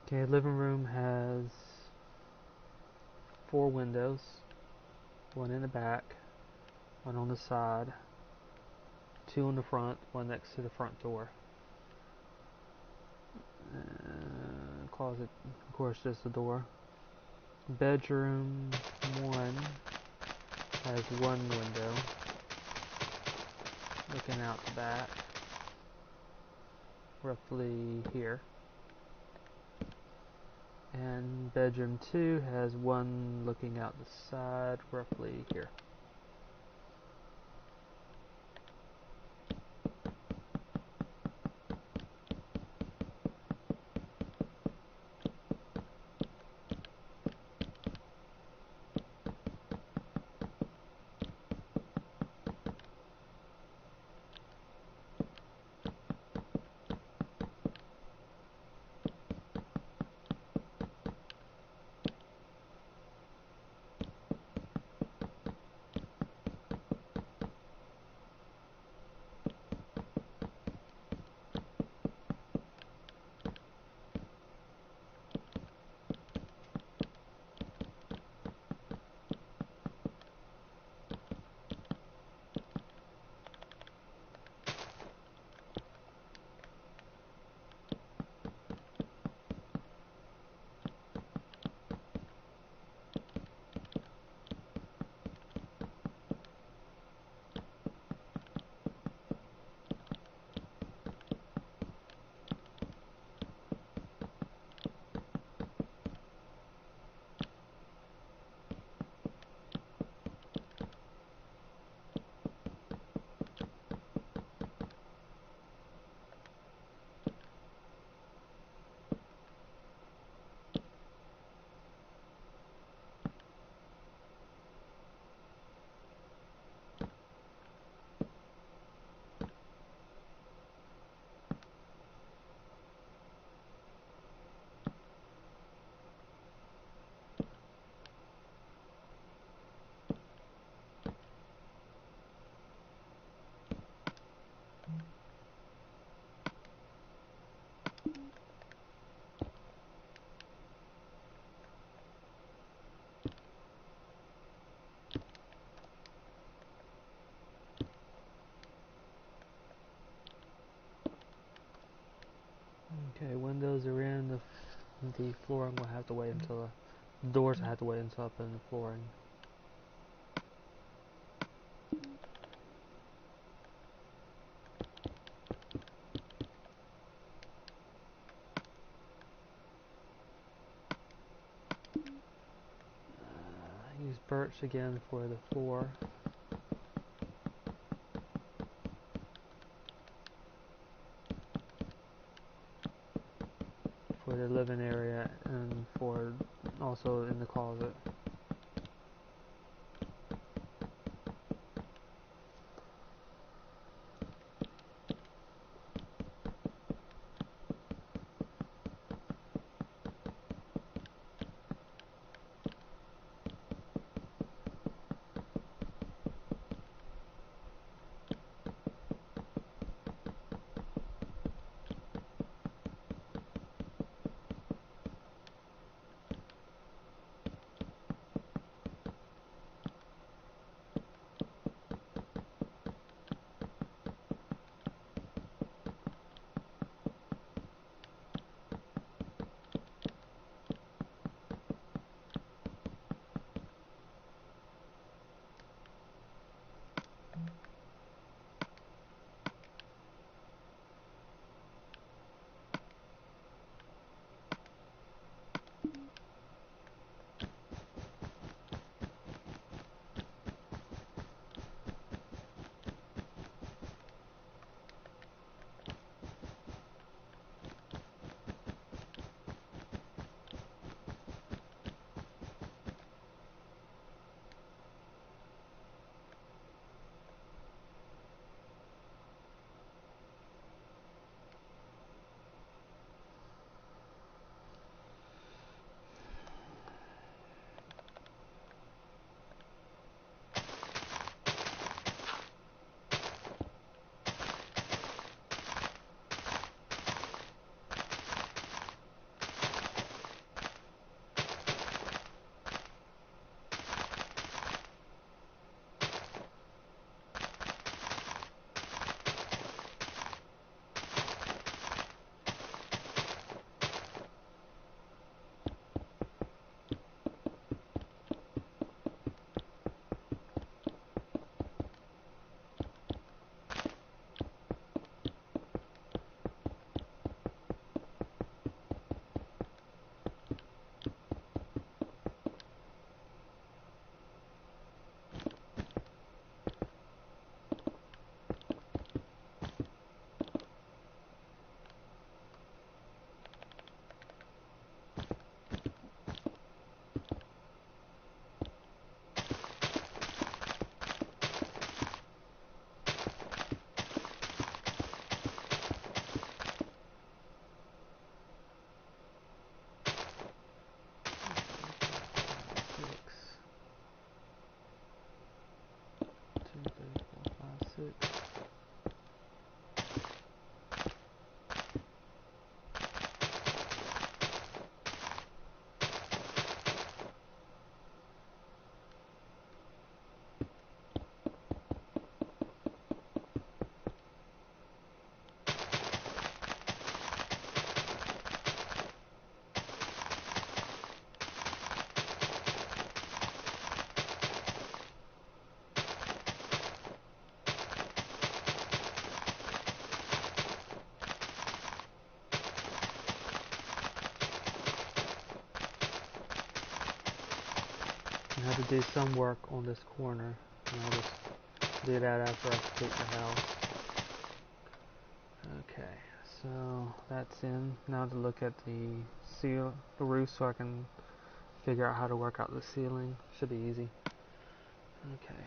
Okay, living room has 4 windows, one in the back, one on the side, 2 on the front, one next to the front door. Closet, of course, just the door. Bedroom 1 has 1 window looking out the back, roughly here. And bedroom 2 has 1 looking out the side, roughly here. Okay, windows are in. The flooring will have to wait until the doors have to wait until up in the flooring. Use birch again for the floor. For the living area and for also in the closet. I have to do some work on this corner, and I'll just do that after I complete the house. Okay, so that's in. Now to look at the roof, so I can figure out how to work out the ceiling. Should be easy. Okay.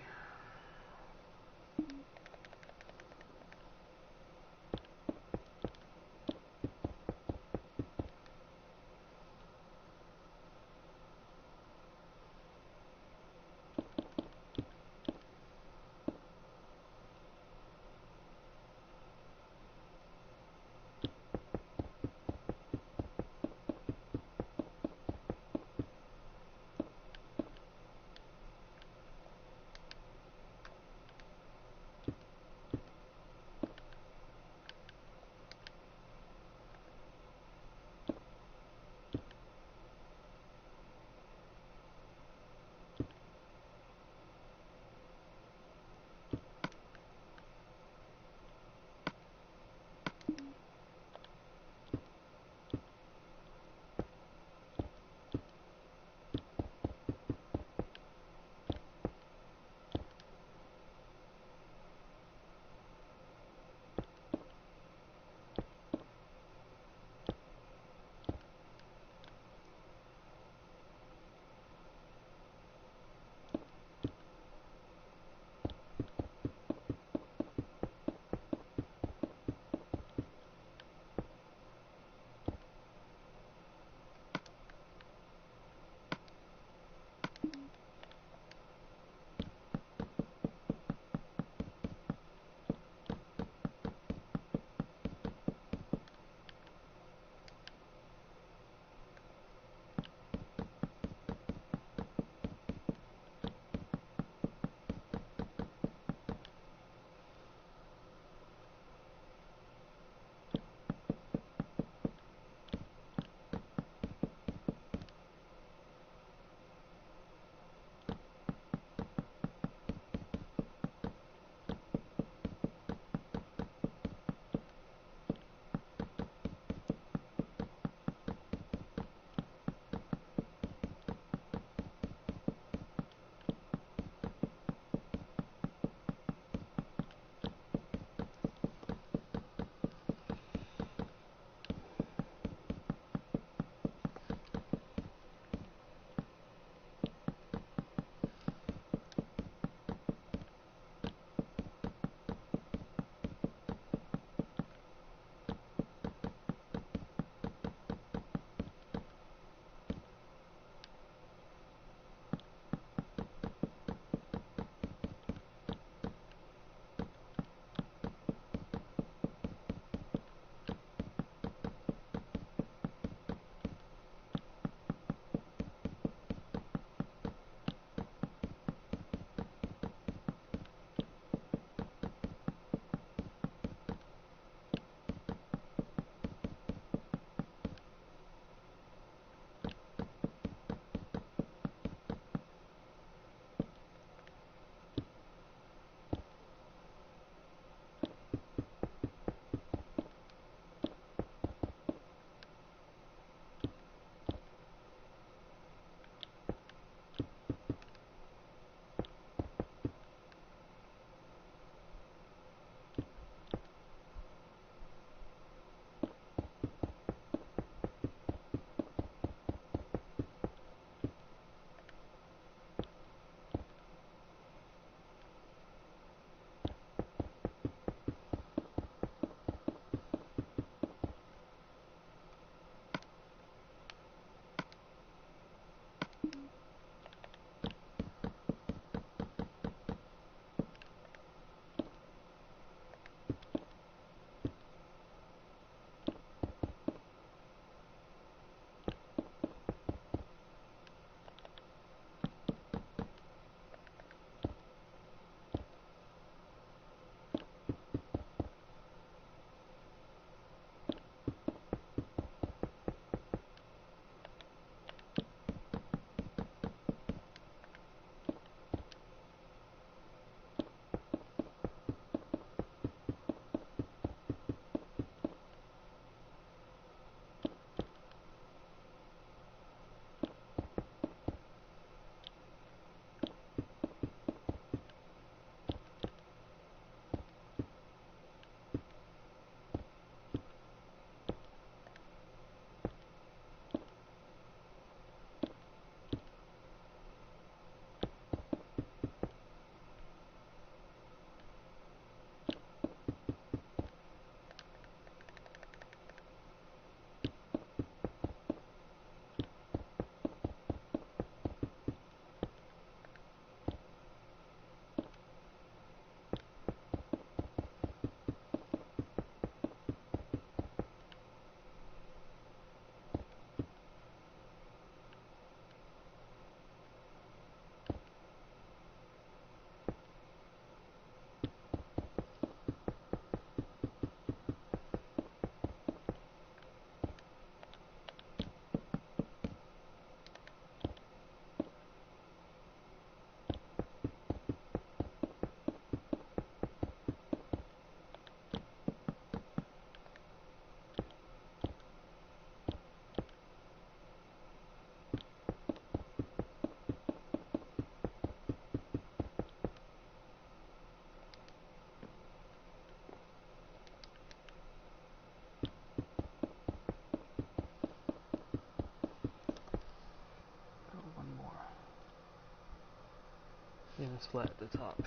flat at the top.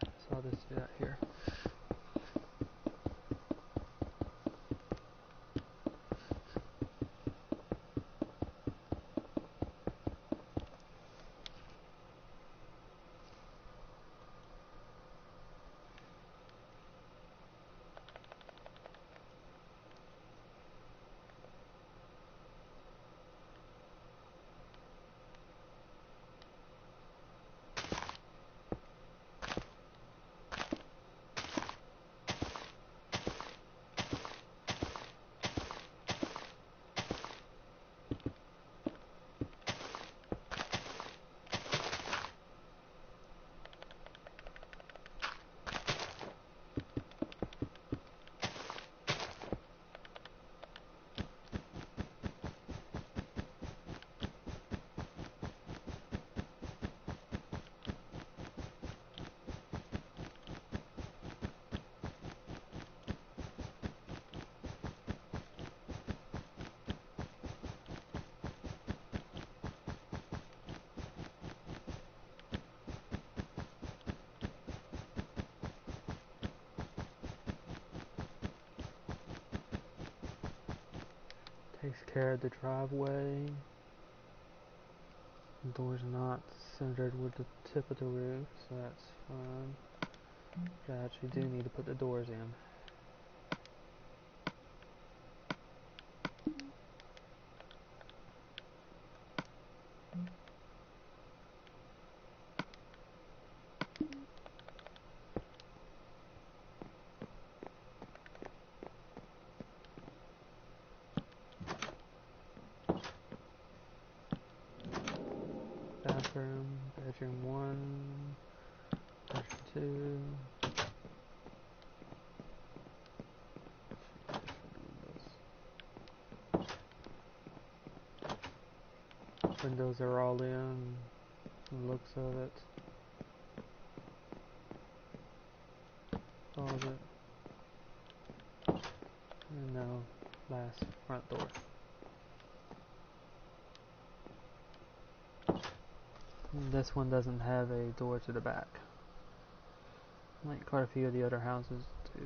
So I'll just do that here. Takes care of the driveway. The door's not centered with the tip of the roof, so that's fine. But I actually do need to put the doors in. Bedroom 1, bedroom 2. Windows are all in, the looks of it. All of it. And now, last front door. This one doesn't have a door to the back, like quite a few of the other houses do.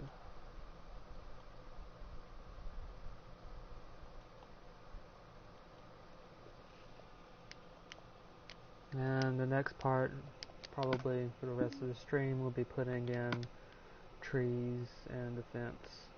And the next part, probably for the rest of the stream, we'll be putting in trees and the fence.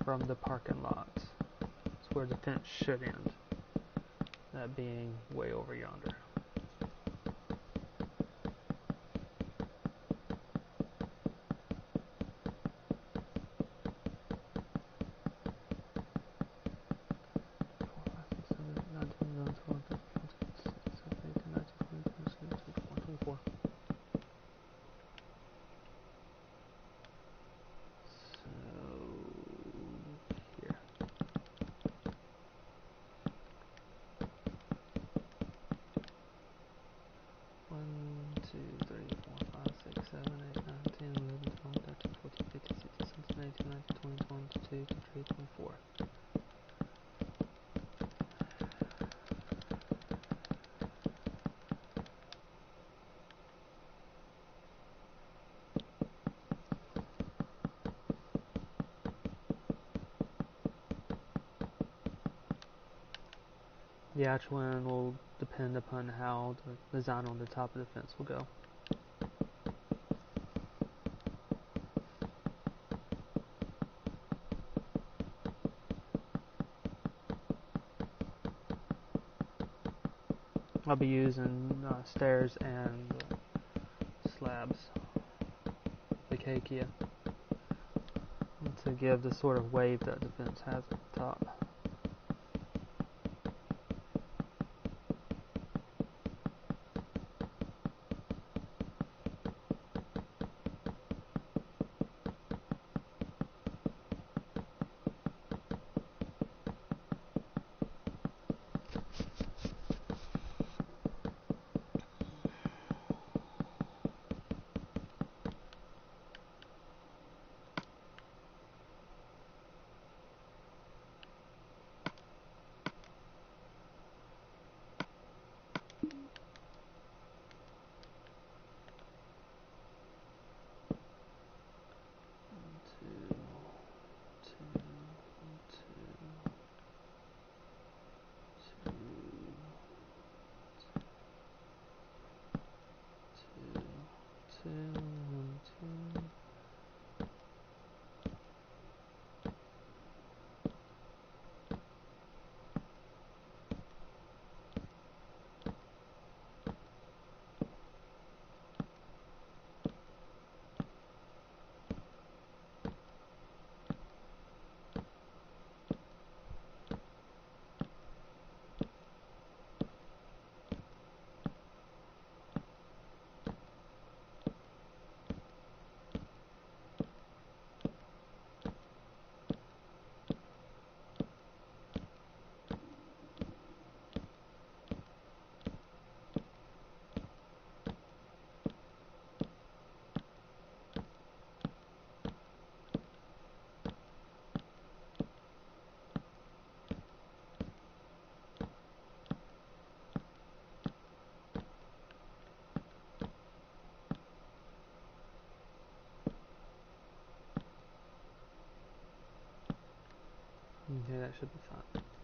From the parking lot. It's where the fence should end. That being way over yonder. The actual one will depend upon how the design on the top of the fence will go. I'll be using stairs and slabs, the K-Kia, to give the sort of wave that the fence has at the top. Okay, that should be fine.